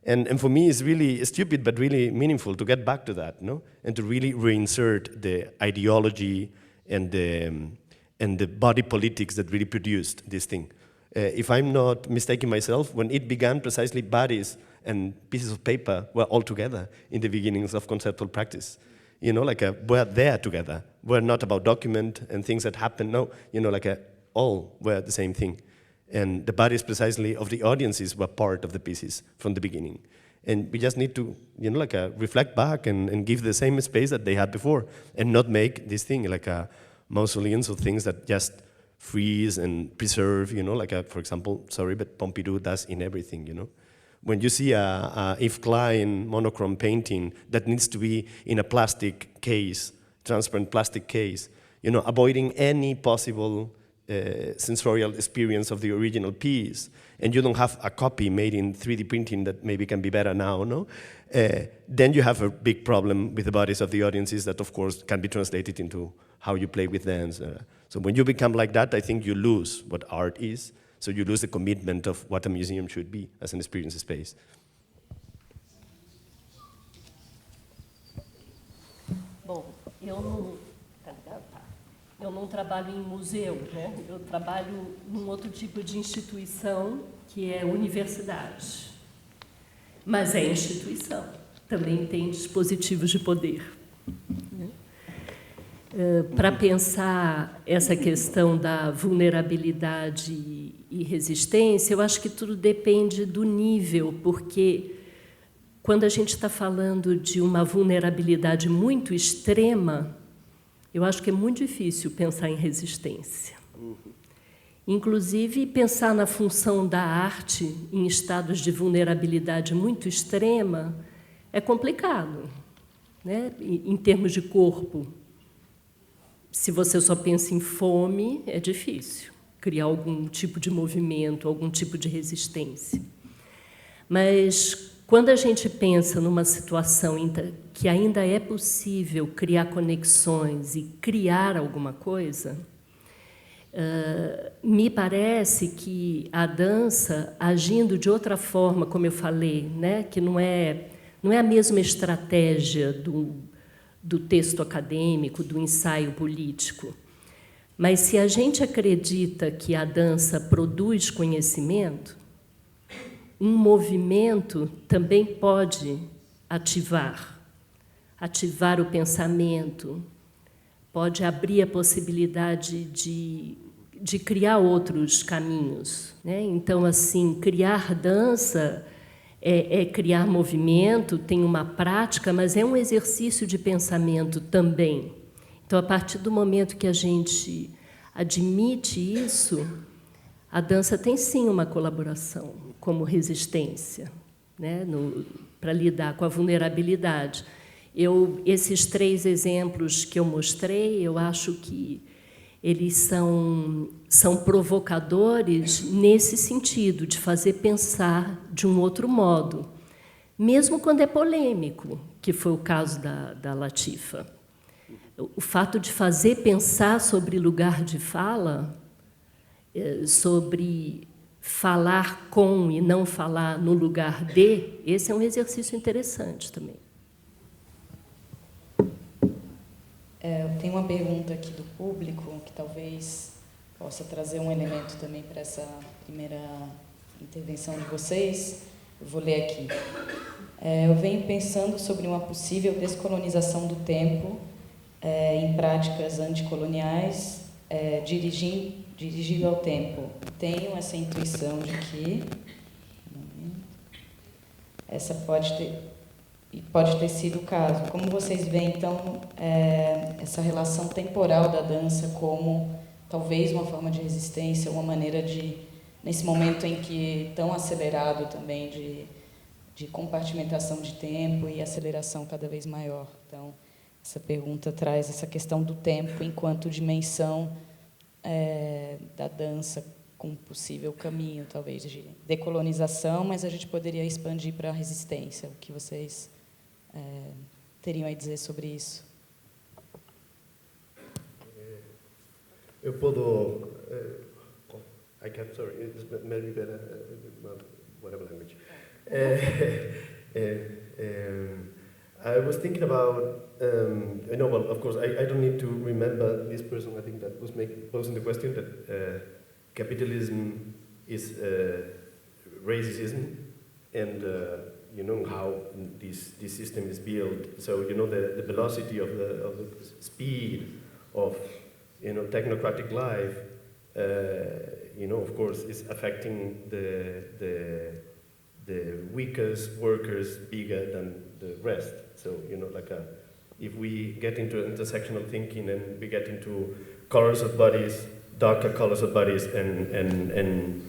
And for me, it's really stupid, but really meaningful to get back to that, no? And to really reinsert the ideology and the body politics that really produced this thing. If I'm not mistaken myself, when it began, precisely bodies and pieces of paper were all together in the beginnings of conceptual practice. You know, like, we're there together. We're not about document and things that happen. No, you know, like, all were the same thing. And the bodies precisely of the audiences were part of the pieces from the beginning. And we just need to, you know, like, reflect back and give the same space that they had before, and not make this thing like mausoleums of things that just freeze and preserve, you know, like, for example, sorry, but Pompidou does in everything, you know. When you see a Yves Klein monochrome painting that needs to be in a plastic case, transparent plastic case, you know, avoiding any possible sensorial experience of the original piece, and you don't have a copy made in 3D printing that maybe can be better now, no? Then you have a big problem with the bodies of the audiences that, of course, can be translated into how you play with dance. So when you become like that, I think you lose what art is. So you lose the commitment of what a museum should be as an experience space. Bom, eu não trabalho em museu, né? Eu trabalho num outro tipo de instituição, que é universidade. Mas é instituição, também tem dispositivos de poder. Para pensar essa questão da vulnerabilidade e resistência, eu acho que tudo depende do nível, porque quando a gente está falando de uma vulnerabilidade muito extrema, eu acho que é muito difícil pensar em resistência. Inclusive, pensar na função da arte em estados de vulnerabilidade muito extrema é complicado, né? Em termos de corpo. Se você só pensa em fome, é difícil criar algum tipo de movimento, algum tipo de resistência. Mas, quando a gente pensa numa situação que ainda é possível criar conexões e criar alguma coisa, me parece que a dança, agindo de outra forma, como eu falei, né, que não é a mesma estratégia do texto acadêmico, do ensaio político. Mas, se a gente acredita que a dança produz conhecimento, um movimento também pode ativar o pensamento, pode abrir a possibilidade de criar outros caminhos, né? Então, assim, criar dança é criar movimento, tem uma prática, mas é um exercício de pensamento também. Então, a partir do momento que a gente admite isso, a dança tem, sim, uma colaboração como resistência, né, para lidar com a vulnerabilidade. Esses 3 exemplos que eu mostrei, eu acho que eles são provocadores nesse sentido, de fazer pensar de um outro modo, mesmo quando é polêmico, que foi o caso da Latifa. O fato de fazer pensar sobre lugar de fala, sobre falar com e não falar no lugar de, esse é um exercício interessante também. Eu tenho uma pergunta aqui do público, que talvez possa trazer um elemento também para essa primeira intervenção de vocês. Eu vou ler aqui. Eu venho pensando sobre uma possível descolonização do tempo em práticas anticoloniais, dirigido ao tempo. Tenho essa intuição de que essa pode ter sido o caso. Como vocês veem, então, essa relação temporal da dança como talvez uma forma de resistência, uma maneira de, nesse momento em que tão acelerado também de compartimentação de tempo e aceleração cada vez maior. Então, essa pergunta traz essa questão do tempo enquanto dimensão da dança com possível caminho, talvez, de decolonização, mas a gente poderia expandir para a resistência. O que vocês teriam a dizer sobre isso? Eu posso... I can, sorry, it's maybe better, whatever language. I was thinking about, I know, well, of course, I don't need to remember this person, I think that was posing the question, that capitalism is racism, and you know how this system is built. So you know the velocity of the speed of technocratic life. Of course, is affecting the weakest workers bigger than the rest. So, if we get into intersectional thinking and we get into colors of bodies, darker colors of bodies, and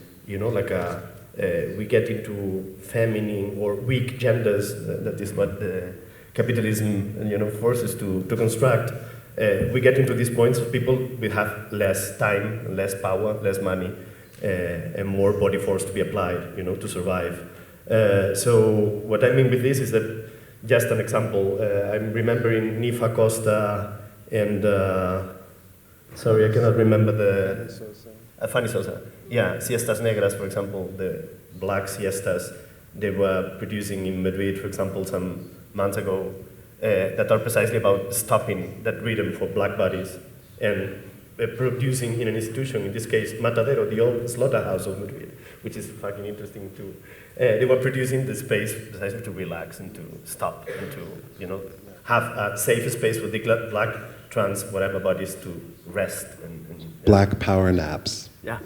we get into feminine or weak genders, that is what the capitalism, forces to construct. We get into these points of people will have less time, less power, less money, and more body force to be applied, to survive. So what I mean with this is that, just an example, I'm remembering Nifa Costa and, sorry, I cannot remember Fanny Sosa. Yeah, Siestas Negras, for example, the black siestas they were producing in Madrid, for example, some months ago, that are precisely about stopping that rhythm for black bodies and producing in an institution, in this case Matadero, the old slaughterhouse of Madrid, which is fucking interesting too. They were producing the space precisely to relax and to stop and to have a safe space for the black, trans, whatever bodies to rest. Black power naps. Yeah.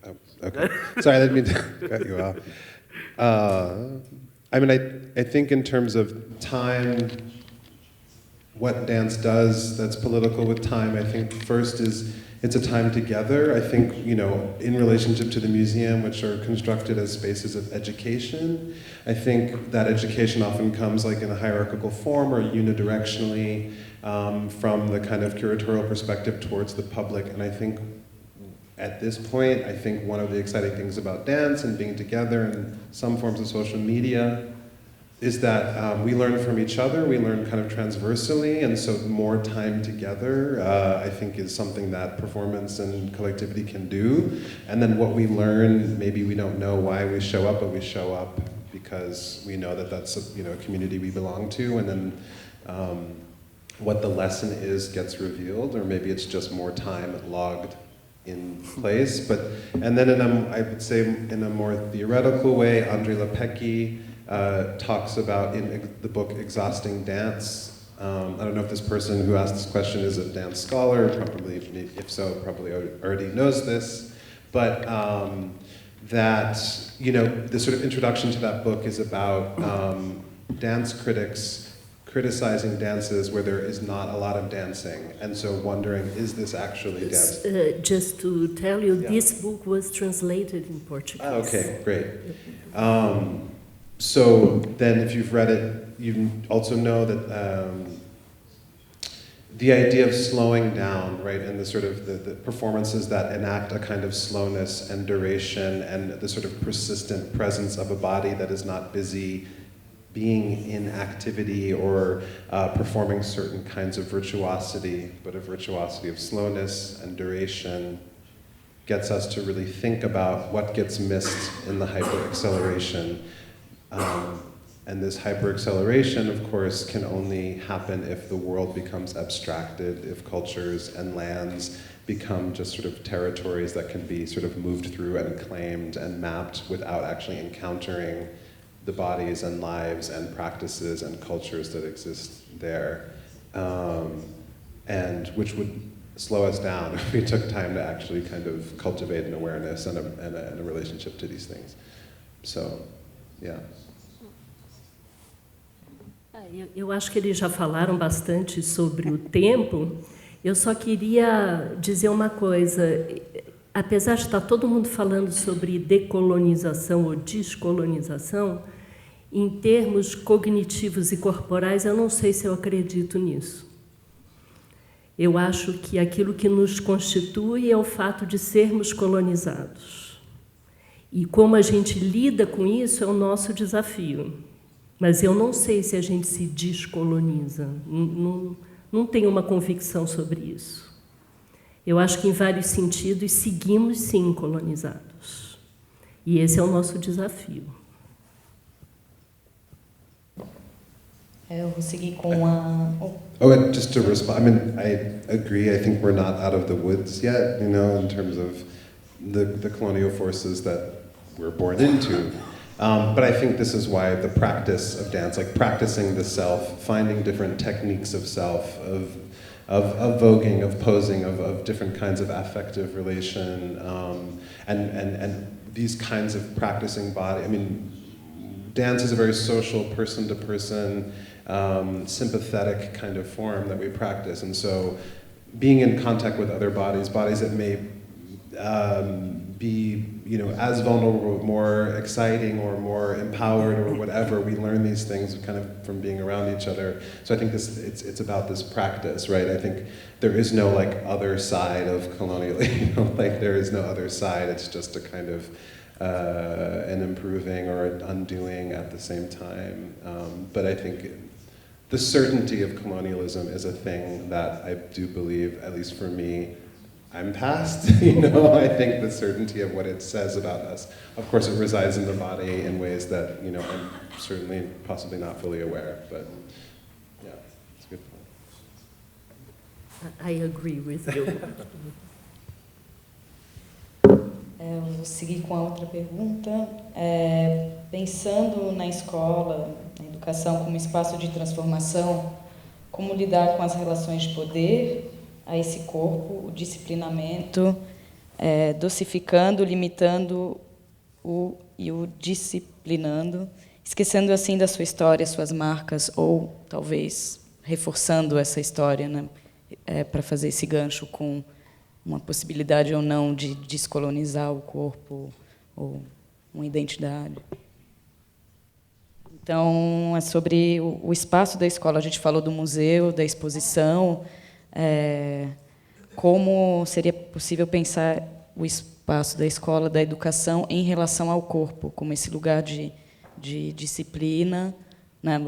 Oh, okay. Sorry, I didn't mean to cut you off. I think in terms of time, what dance does that's political with time, I think first is it's a time together. I think, in relationship to the museum, which are constructed as spaces of education, I think that education often comes like in a hierarchical form or unidirectionally from the kind of curatorial perspective towards the public. And I think at this point, I think one of the exciting things about dance and being together and some forms of social media is that we learn from each other, we learn kind of transversally, and so more time together, I think, is something that performance and collectivity can do. And then what we learn, maybe we don't know why we show up, but we show up because we know that that's a community we belong to, and then what the lesson is gets revealed, or maybe it's just more time logged in place. And then I would say in a more theoretical way, Andre Lepecki talks about in the book Exhausting Dance. I don't know if this person who asked this question is a dance scholar, probably, if so, probably already knows this, but that, the sort of introduction to that book is about dance critics criticizing dances where there is not a lot of dancing, and so wondering, is this actually dance? Just to tell you, this book was translated in Portuguese. Oh, okay, great. So then if you've read it, you also know that the idea of slowing down, right, and the sort of the performances that enact a kind of slowness and duration and the sort of persistent presence of a body that is not busy being in activity or performing certain kinds of virtuosity, but a virtuosity of slowness and duration gets us to really think about what gets missed in the hyper-acceleration. And this hyper-acceleration, of course, can only happen if the world becomes abstracted, if cultures and lands become just sort of territories that can be sort of moved through and claimed and mapped without actually encountering the bodies and lives and practices and cultures that exist there, and which would slow us down if we took time to actually kind of cultivate an awareness and a relationship to these things. So, yeah. Eu acho que eles já falaram bastante sobre o tempo. Eu só queria dizer uma coisa. Apesar de estar todo mundo falando sobre decolonização ou descolonização, em termos cognitivos e corporais, eu não sei se eu acredito nisso. Eu acho que aquilo que nos constitui é o fato de sermos colonizados. E como a gente lida com isso é o nosso desafio. Mas eu não sei se a gente se descoloniza. Não tenho uma convicção sobre isso. Eu acho que, em vários sentidos, seguimos, sim, colonizados. E esse é o nosso desafio. Eu vou seguir com a... Just to respond, I mean, I agree. I think we're not out of the woods yet, you know, in terms of the colonial forces that we're born into. But I think this is why the practice of dance, like practicing the self, finding different techniques of self, of voguing, of posing, of different kinds of affective relation, and these kinds of practicing body. I mean, dance is a very social, person-to-person, sympathetic kind of form that we practice, and so being in contact with other bodies that may be, you know, as vulnerable, more exciting, or more empowered, or whatever. We learn these things kind of from being around each other. So I think it's about this practice, right? I think there is no like other side of colonial, you know, like there is no other side. It's just a kind of an improving or an undoing at the same time. But I think the certainty of colonialism is a thing that I do believe, at least for me, I'm past, you know. I think the certainty of what it says about us, of course it resides in the body in ways that, you know, I'm certainly possibly not fully aware, but yeah, it's a good point. I agree with you. Eu vou seguir com a outra pergunta. Pensando na escola, na educação como espaço de transformação, como lidar com as relações de poder a esse corpo, o disciplinamento, dosificando, limitando e o disciplinando, esquecendo assim da sua história, suas marcas, ou talvez reforçando essa história, né, para fazer esse gancho com uma possibilidade ou não de descolonizar o corpo ou uma identidade. Então, é sobre o espaço da escola. A gente falou do museu, da exposição. Como seria possível pensar o espaço da escola, da educação, em relação ao corpo, como esse lugar de disciplina, né,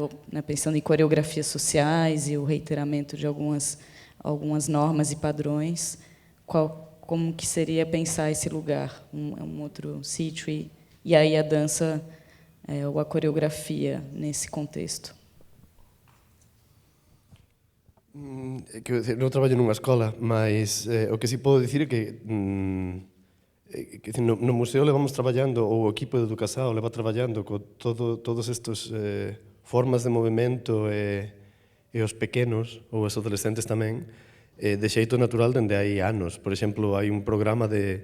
pensando em coreografias sociais e o reiteramento de algumas normas e padrões. Como que seria pensar esse lugar, um outro sítio, e aí a dança ou a coreografia nesse contexto? Quero dizer, non traballo nunha escola, mas o que si podo dicir é que no museo levamos traballando, ou o equipo de educación leva traballando con todos estes formas de movimento e os pequenos, ou os adolescentes tamén, de xeito natural dende hai anos. Por exemplo, hai un programa de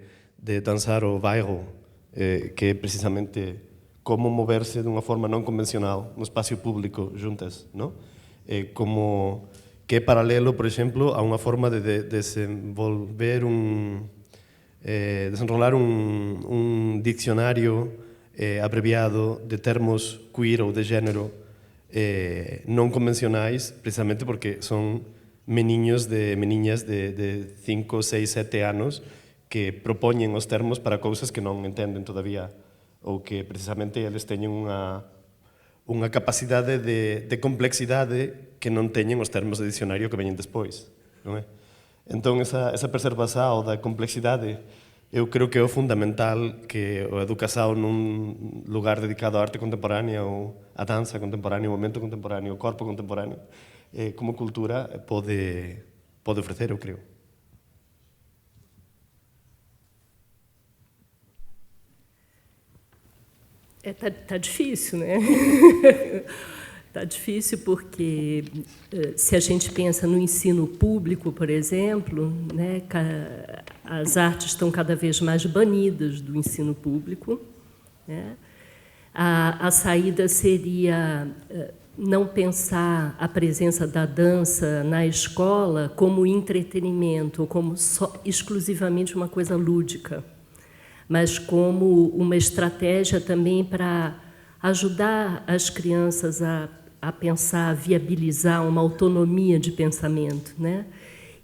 danzar o bairro, que é precisamente como moverse dunha forma non convencional no espacio público juntas, non? Como que é paralelo, por exemplo, a unha forma de desenvolver desenrolar un diccionario abreviado de termos queer ou de género non convencionais, precisamente porque son meniñas de 5, 6, 7 anos que propoñen os termos para cousas que non entenden todavía, ou que precisamente eles teñen unha capacidade de complexidade que non teñen os termos de dicionario que veñen despois, non é? Entón, esa preservación da complexidade, eu creo que é o fundamental que a educación nun lugar dedicado á arte contemporánea ou á danza contemporánea, ao momento contemporáneo, ao corpo contemporáneo, como cultura pode ofrecer, eu creo. Tá difícil, né? Tá difícil porque se a gente pensa no ensino público, por exemplo, né, as artes estão cada vez mais banidas do ensino público, né? A saída seria não pensar a presença da dança na escola como entretenimento, ou como exclusivamente uma coisa lúdica, mas como uma estratégia também para ajudar as crianças a pensar, a viabilizar uma autonomia de pensamento, né?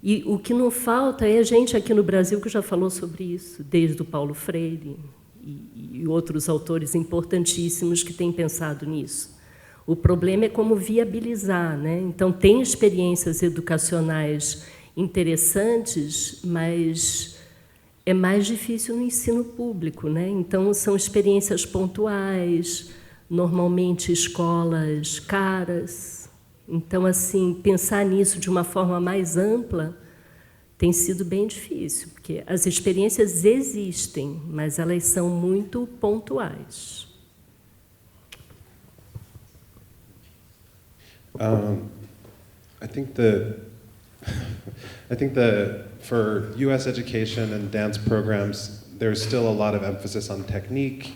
E o que não falta é gente aqui no Brasil que já falou sobre isso, desde o Paulo Freire e outros autores importantíssimos que têm pensado nisso. O problema é como viabilizar, né? Então, tem experiências educacionais interessantes, mas é mais difícil no ensino público, né? Então, são experiências pontuais, normalmente escolas caras. Então, assim, pensar nisso de uma forma mais ampla tem sido bem difícil, porque as experiências existem, mas elas são muito pontuais. I think that for U.S. education and dance programs, there's still a lot of emphasis on technique,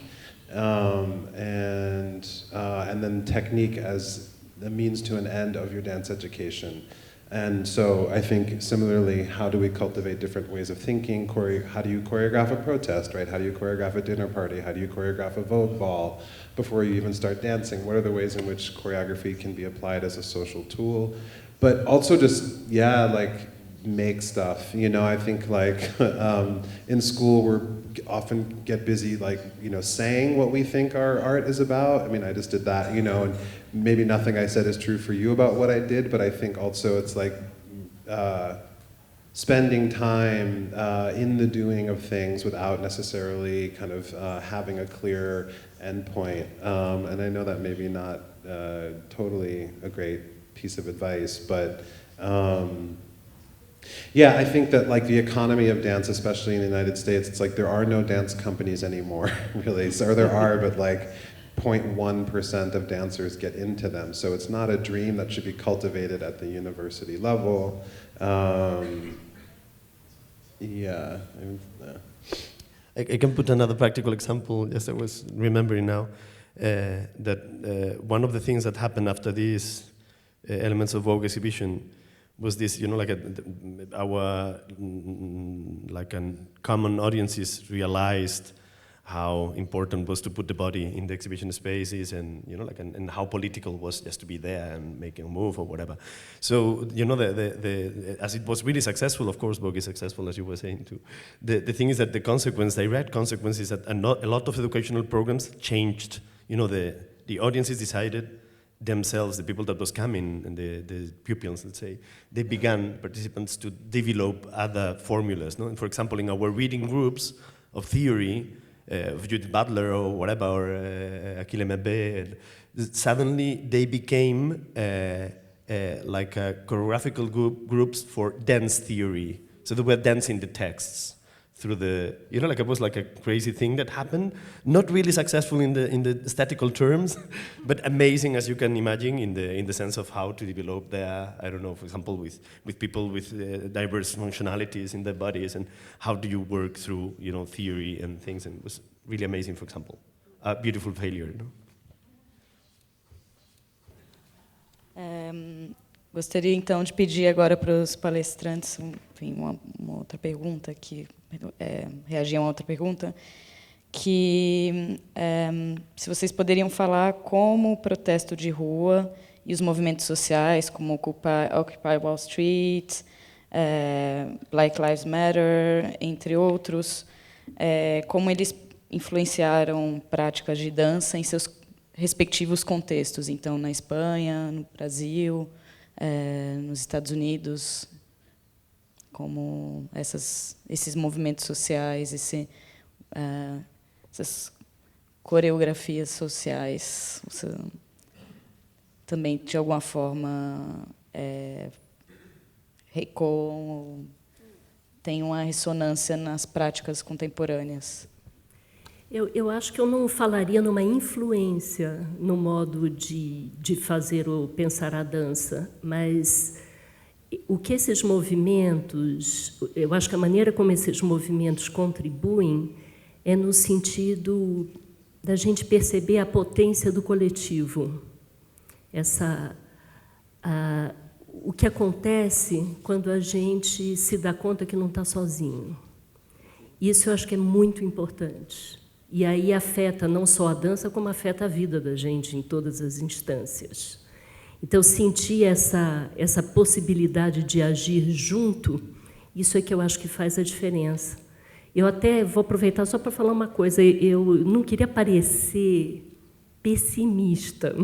and then technique as the means to an end of your dance education. And so I think similarly, how do we cultivate different ways of thinking? How do you choreograph a protest, right? How do you choreograph a dinner party? How do you choreograph a Vogue ball before you even start dancing? What are the ways in which choreography can be applied as a social tool? But also just, yeah, like make stuff. You know, I think like in school we're often get busy like, you know, saying what we think our art is about. I mean, I just did that, you know, and maybe nothing I said is true for you about what I did, but I think also it's like spending time in the doing of things without necessarily kind of having a clear endpoint. And I know that maybe not totally a great piece of advice, but yeah, I think that like the economy of dance, especially in the United States, it's like there are no dance companies anymore, really. Or there are, but like 0.1% of dancers get into them. So it's not a dream that should be cultivated at the university level. Yeah. I can put another practical example, as I was remembering now, that one of the things that happened after these elements of Vogue exhibition was this, you know, like our common audiences realized how important was to put the body in the exhibition spaces, and you know, like, and how political was just to be there and making a move or whatever. So you know, as it was really successful, of course, Vogue is successful, as you were saying too. The thing is that the direct consequence is that a lot of educational programs changed. You know, the audiences decided themselves, the people that was coming, and the pupils, let's say, they began, participants, to develop other formulas. No? And for example, in our reading groups of theory, of Judith Butler or whatever, or Achille Mabé, suddenly they became like choreographical groups for dance theory. So they were dancing the texts through the, you know, like it was like a crazy thing that happened. Not really successful in the statical terms, but amazing, as you can imagine, in the sense of how to develop their, I don't know, for example, with people with diverse functionalities in their bodies, and how do you work through, you know, theory and things, and it was really amazing, for example. A beautiful failure, no? Gostaria, então, de pedir agora para os palestrantes, enfim, uma outra pergunta, reagir a uma outra pergunta, que se vocês poderiam falar como o protesto de rua e os movimentos sociais, como Occupy Wall Street, Black Lives Matter, entre outros, como eles influenciaram práticas de dança em seus respectivos contextos, então, na Espanha, no Brasil, nos Estados Unidos, como esses movimentos sociais, essas coreografias sociais, também, de alguma forma, recuam, têm uma ressonância nas práticas contemporâneas. Eu acho que eu não falaria numa influência no modo de fazer ou pensar a dança, mas o que esses movimentos, eu acho que a maneira como esses movimentos contribuem é no sentido da gente perceber a potência do coletivo, o que acontece quando a gente se dá conta que não está sozinho. Isso eu acho que é muito importante. E aí afeta não só a dança, como afeta a vida da gente em todas as instâncias. Então, sentir essa possibilidade de agir junto, isso é que eu acho que faz a diferença. Eu até vou aproveitar só para falar uma coisa. Eu não queria parecer pessimista,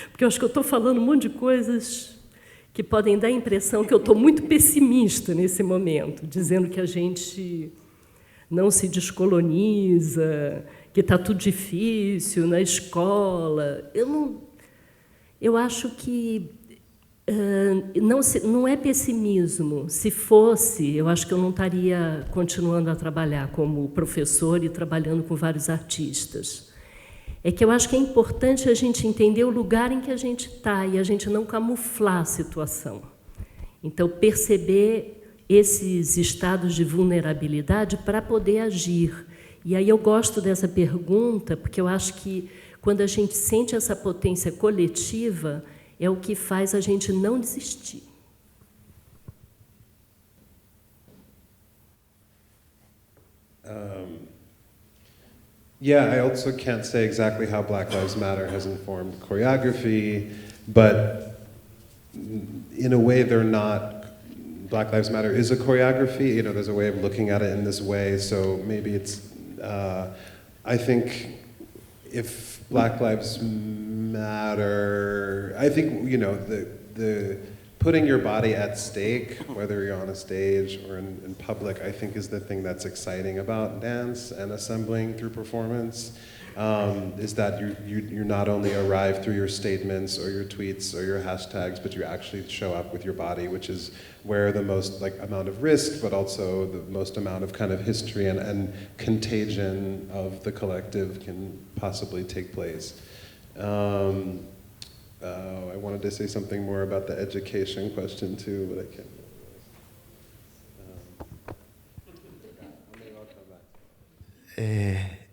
porque eu acho que eu estou falando um monte de coisas que podem dar a impressão que eu estou muito pessimista nesse momento, dizendo que a gente não se descoloniza, que está tudo difícil na escola. Eu acho que não é pessimismo. Se fosse, eu acho que eu não estaria continuando a trabalhar como professor e trabalhando com vários artistas. É que eu acho que é importante a gente entender o lugar em que a gente está e a gente não camuflar a situação. Então, perceber esses estados de vulnerabilidade para poder agir. E aí eu gosto dessa pergunta, porque eu acho que quando a gente sente essa potência coletiva, é o que faz a gente não desistir. Yeah, I also can't say exactly how Black Lives Matter has informed choreography, but in a way they're not. Black Lives Matter is a choreography, you know, there's a way of looking at it in this way, so maybe it's, I think if Black Lives Matter, I think, you know, the putting your body at stake, whether you're on a stage or in public, I think is the thing that's exciting about dance and assembling through performance, is that you not only arrive through your statements or your tweets or your hashtags, but you actually show up with your body, which is where the most amount of risk, but also the most amount of kind of history and contagion of the collective can possibly take place. I wanted to say something more about the education question too, but I can't. Maybe I'll come back.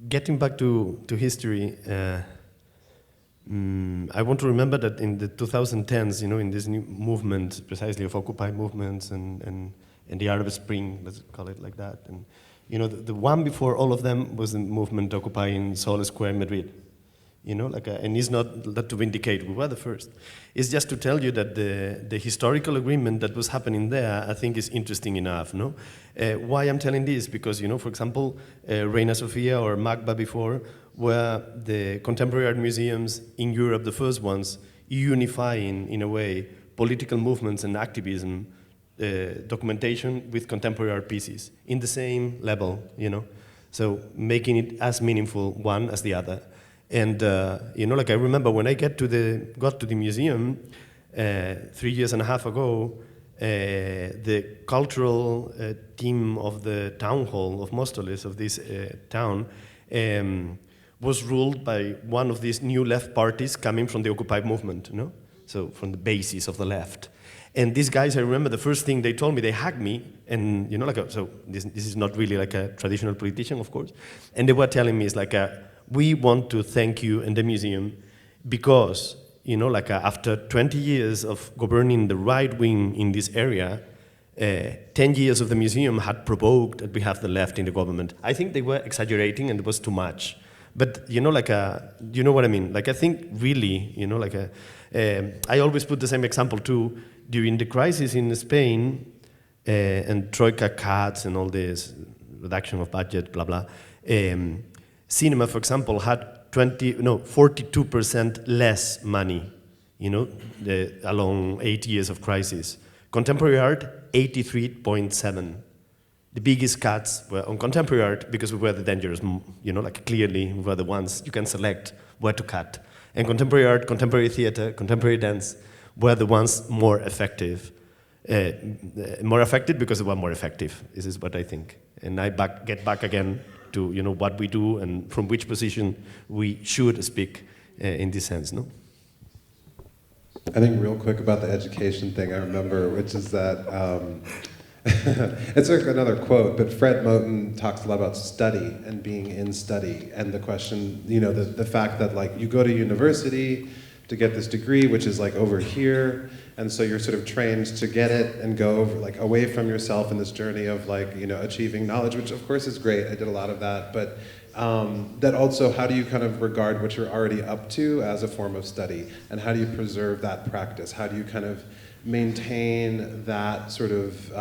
Getting back to history, I want to remember that in the 2010s, you know, in this new movement, precisely of Occupy movements and the Arab Spring, let's call it like that, and you know, the one before all of them was the movement occupying Sol Square in Madrid. You know, and it's not that to vindicate, we were the first. It's just to tell you that the historical agreement that was happening there, I think is interesting enough, no? Why I'm telling this? Because, you know, for example, Reina Sofia or Magba before were the contemporary art museums in Europe, the first ones, unifying, in a way, political movements and activism, documentation with contemporary art pieces in the same level, you know? So making it as meaningful one as the other. And you know, like I remember when I got to the museum 3.5 years ago, the cultural team of the town hall of Móstoles, of this town, was ruled by one of these new left parties coming from the Occupy movement, you know? So from the basis of the left. And these guys, I remember the first thing they told me, they hugged me, and you know, like so this is not really like a traditional politician, of course, and they were telling me, it's like we want to thank you and the museum because, you know, like after 20 years of governing the right wing in this area, 10 years of the museum had provoked that we have the left in the government. I think they were exaggerating and it was too much. But, you know, like you know what I mean? Like, I think really, you know, like I always put the same example too. During the crisis in Spain and Troika cuts and all this reduction of budget, blah, blah, cinema, for example, had 42% less money, you know, along 8 years of crisis. Contemporary art, 83.7. The biggest cuts were on contemporary art because we were the dangerous, you know, like clearly we were the ones you can select where to cut. And contemporary art, contemporary theater, contemporary dance were the ones more effective. More affected because they were more effective. This is what I think. And I get back again to, you know, what we do and from which position we should speak in this sense, no? I think real quick about the education thing I remember, which is that, it's like another quote, but Fred Moten talks a lot about study and being in study and the question, you know, the fact that like you go to university to get this degree, which is like over here. And so you're sort of trained to get it and go like away from yourself in this journey of like, you know, achieving knowledge, which of course is great. I did a lot of that, but that also, how do you kind of regard what you're already up to as a form of study? And how do you preserve that practice? How do you kind of maintain that sort of,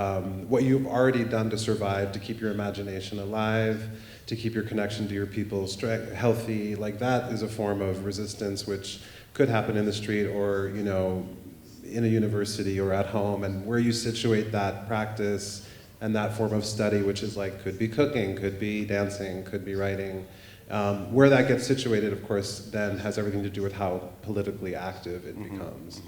what you've already done to survive, to keep your imagination alive, to keep your connection to your people healthy? Like that is a form of resistance which could happen in the street or, you know, in a university or at home, and where you situate that practice and that form of study, which is like, could be cooking, could be dancing, could be writing. Where that gets situated, of course, then has everything to do with how politically active it becomes.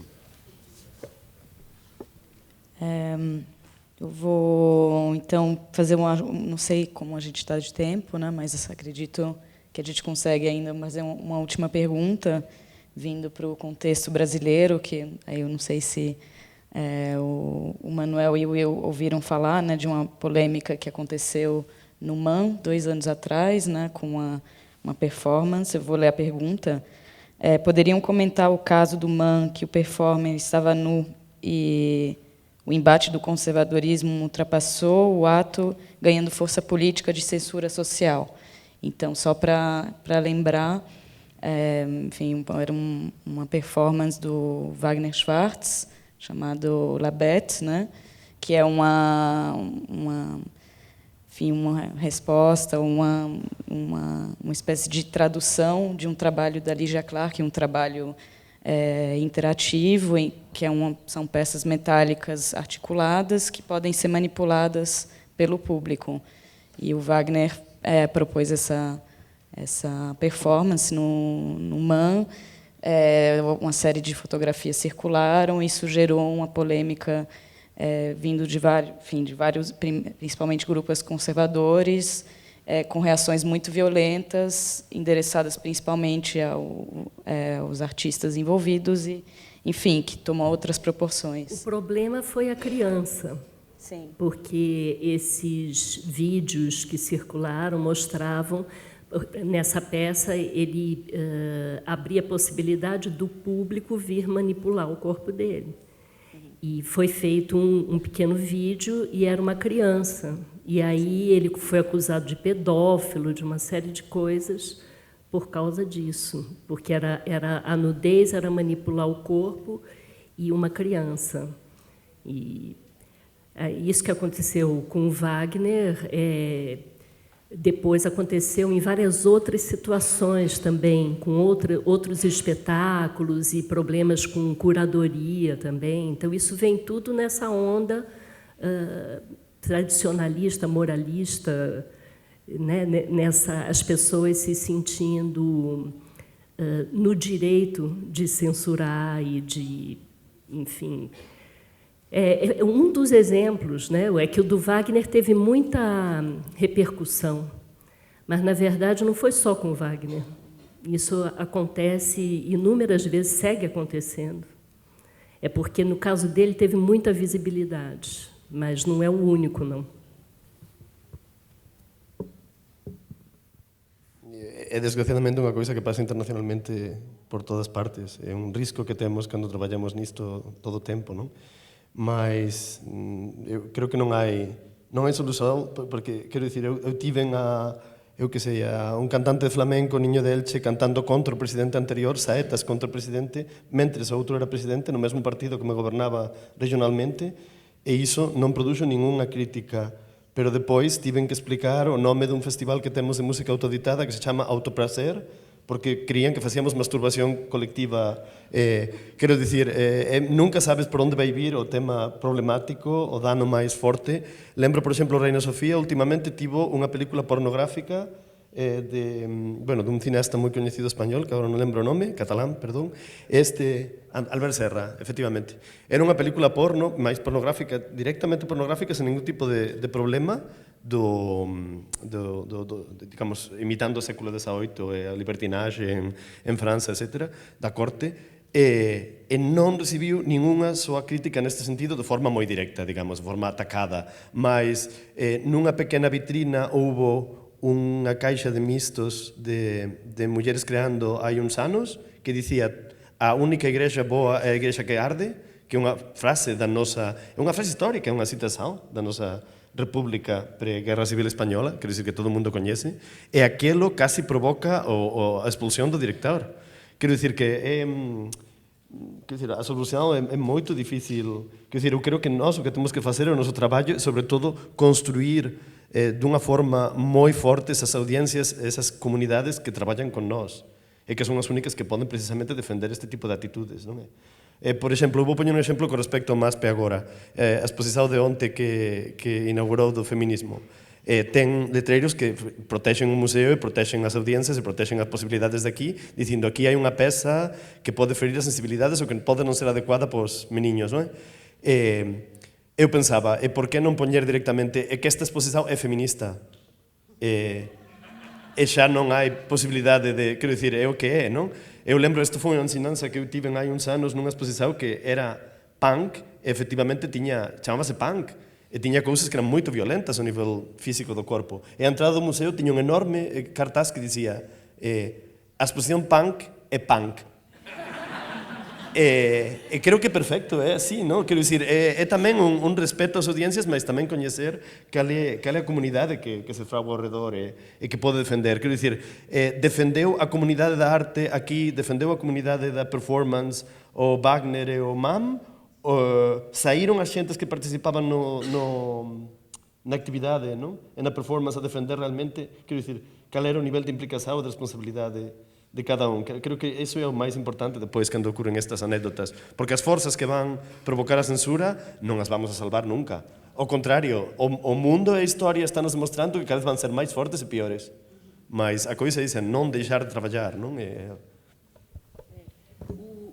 Eu vou, então, fazer não sei como a gente está de tempo, né, mas acredito que a gente consegue ainda fazer uma última pergunta, vindo para o contexto brasileiro, que aí eu não sei se o Manuel e o Will ouviram falar, né, de uma polêmica que aconteceu no MAN 2 anos atrás, né, com uma performance. Eu vou ler a pergunta. Poderiam comentar o caso do MAN, que o performer estava nu e o embate do conservadorismo ultrapassou o ato, ganhando força política de censura social. Então, só para lembrar, enfim, era uma performance do Wagner Schwartz, chamado La Bête, né, que é uma resposta, uma espécie de tradução de um trabalho da Lygia Clark, um trabalho interativo, que são peças metálicas articuladas que podem ser manipuladas pelo público. E o Wagner propôs essa performance no MAN. Uma série de fotografias circularam, e isso gerou uma polêmica vindo de vários, principalmente grupos conservadores, com reações muito violentas, endereçadas principalmente aos artistas envolvidos, e, enfim, que tomou outras proporções. O problema foi a criança. Sim. Porque esses vídeos que circularam mostravam. Nessa peça, ele abria a possibilidade do público vir manipular o corpo dele. E foi feito um pequeno vídeo, e era uma criança. E aí ele foi acusado de pedófilo, de uma série de coisas, por causa disso. Porque a nudez era manipular o corpo e uma criança. E isso que aconteceu com o Wagner depois aconteceu em várias outras situações também, com outros espetáculos e problemas com curadoria também. Então, isso vem tudo nessa onda tradicionalista, moralista, né, as pessoas se sentindo no direito de censurar e de, enfim... um dos exemplos, né, é que o do Wagner teve muita repercussão, mas, na verdade, não foi só com o Wagner. Isso acontece inúmeras vezes, segue acontecendo. É porque, no caso dele, teve muita visibilidade, mas não é o único, não. É desgraciadamente unha cousa que pasa internacionalmente por todas partes. É un risco que temos cando traballamos nisto todo o tempo, non? Mas eu creo que non hai solución, porque, quero dicir, eu tiven un cantante de flamenco, niño de Elche, cantando contra o presidente anterior, saetas contra o presidente, mentres o outro era presidente no mesmo partido que me gobernaba regionalmente, e iso non produxo ningunha crítica. Pero depois tiven que explicar o nome dun festival que temos de música autoditada que se chama Autoprazer, porque creían que facíamos masturbación colectiva. Quero dicir, nunca sabes por onde vai vir o tema problemático, o dano máis forte. Lembro, por exemplo, Reina Sofía últimamente tivo unha película pornográfica dun cineasta moi coñecido español, que agora non lembro o nome, catalán, perdón, Albert Serra, efectivamente. Era unha película porno, máis pornográfica, directamente pornográfica, sen ningún tipo de problema, digamos, imitando o século XVIII e a libertinaxe en França, etc., da corte, e non recibiu ningunha soa crítica neste sentido de forma moi directa, digamos, de forma atacada, mas nunha pequena vitrina houbo unha caixa de mistos de mulleres creando hai uns anos que dicía a única igreja boa é a igreja que arde, que é uma frase da nossa... É uma frase histórica, é uma citação da nossa República pré-Guerra Civil Espanhola, quer dizer que todo mundo conhece, e aquilo quase provoca a expulsão do diretor. Quero dizer que a solução é muito difícil. Quer dizer, eu creio que nós o que temos que fazer é o nosso trabalho, e, sobretudo, construir de uma forma muito forte essas audiências, essas comunidades que trabalham com nós, e que são as únicas que podem precisamente defender este tipo de atitudes, não é? Por exemplo, eu vou poñer un exemplo con respecto ao MASP agora. A exposição de onte que inaugurou do feminismo ten letreiros que protexen o museo e protexen as audiencias e protexen as posibilidades de aquí, dicindo aquí hai unha peza que pode ferir as sensibilidades ou que pode non ser adecuada para os meniños, non é? Eu pensaba, por que non poñer directamente que esta exposição é feminista? E xa non hai posibilidade de, quero dicir, é o que é, non? Eu lembro, isto foi unha ensinanza que eu tive hai uns anos nunha exposição que era punk, e efectivamente chamábase punk, e tiña cousas que eran moito violentas ao nivel físico do corpo. E a entrada do museo tiña un enorme cartaz que dicía a exposición punk é punk. E creo que é perfecto, é así, non? Quero dicir, é tamén un respeto ás audiencias, mas tamén coñecer cal é a comunidade que se fraga ao redor e que pode defender. Quero dicir, defendeu a comunidade da arte aquí, defendeu a comunidade da performance, o Wagner e o MAM, saíron as xentes que participaban na actividade, non? E na performance a defender realmente, quero dicir, cal era o nivel de implicación e de responsabilidade de cada un. Creo que iso é o máis importante depois cando ocurren estas anécdotas, porque as forzas que van provocar a censura non as vamos a salvar nunca. Ao contrario, o mundo e a historia están nos demostrando que cada vez van ser máis fortes e piores. Mas a coisa é non deixar de trabalhar, non?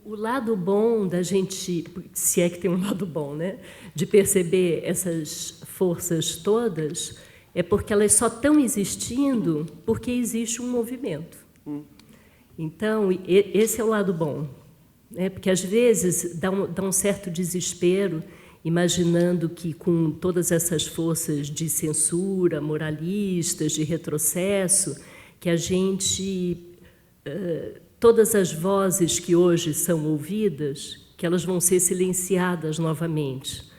O lado bom da gente, se é que tem um lado bom, né, de perceber essas forças todas, é porque elas só estão existindo porque existe um movimento. Então, esse é o lado bom, né? Porque, às vezes, dá um certo desespero, imaginando que, com todas essas forças de censura, moralistas, de retrocesso, que a gente... todas as vozes que hoje são ouvidas, que elas vão ser silenciadas novamente.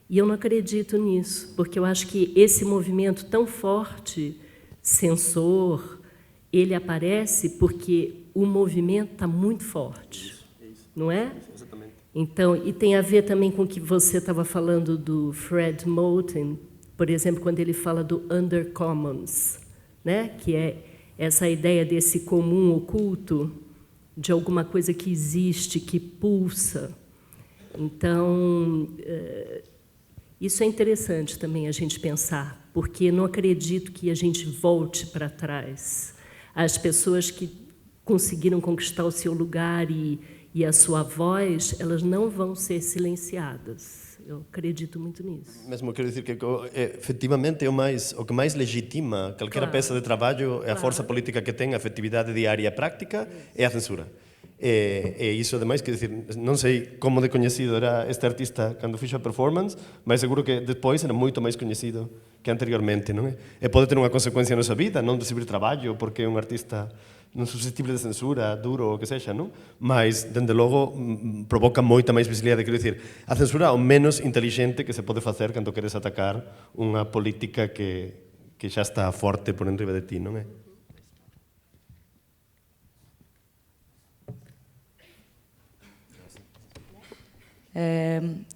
E eu não acredito nisso, porque eu acho que esse movimento tão forte, censor, ele aparece porque o movimento está muito forte, não é? Exatamente. Então, e tem a ver também com o que você estava falando do Fred Moten, por exemplo, quando ele fala do undercommons, né? Que é essa ideia desse comum oculto, de alguma coisa que existe, que pulsa. Então, isso é interessante também a gente pensar, porque não acredito que a gente volte para trás. As pessoas que conseguiram conquistar o seu lugar e a sua voz, elas não vão ser silenciadas. Eu acredito muito nisso. Mesmo quero dizer que, efetivamente, o que mais legitima qualquer peça de trabalho é a força política que tem, a efetividade diária e prática, é a censura. E isso, ademais, quer dizer, não sei como de conhecido era este artista quando fixo a performance, mas seguro que depois era muito mais conhecido que anteriormente, não é? E pode ter uma consequência na nossa vida, não recibir trabalho porque é um artista non susceptible de censura, duro, o que sexa, non? Mas, dende logo, provoca moita máis visibilidade. Quero dicir, a censura é o menos inteligente que se pode facer cando queres atacar unha política que xa está forte por enriba de ti, non é?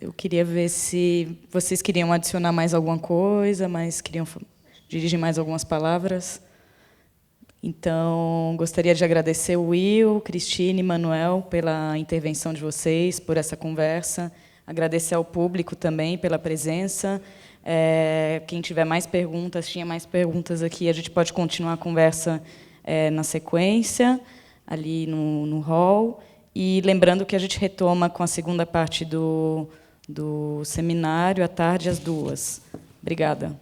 Eu queria ver se vocês queriam adicionar mais alguma coisa, mas queriam dirigir mais algumas palavras. Então, gostaria de agradecer o Will, Cristine e Manuel pela intervenção de vocês, por essa conversa. Agradecer ao público também pela presença. Quem tiver mais perguntas, tinha mais perguntas aqui, a gente pode continuar a conversa na sequência, ali no hall. E lembrando que a gente retoma com a segunda parte do seminário, à tarde, às 2h. Obrigada.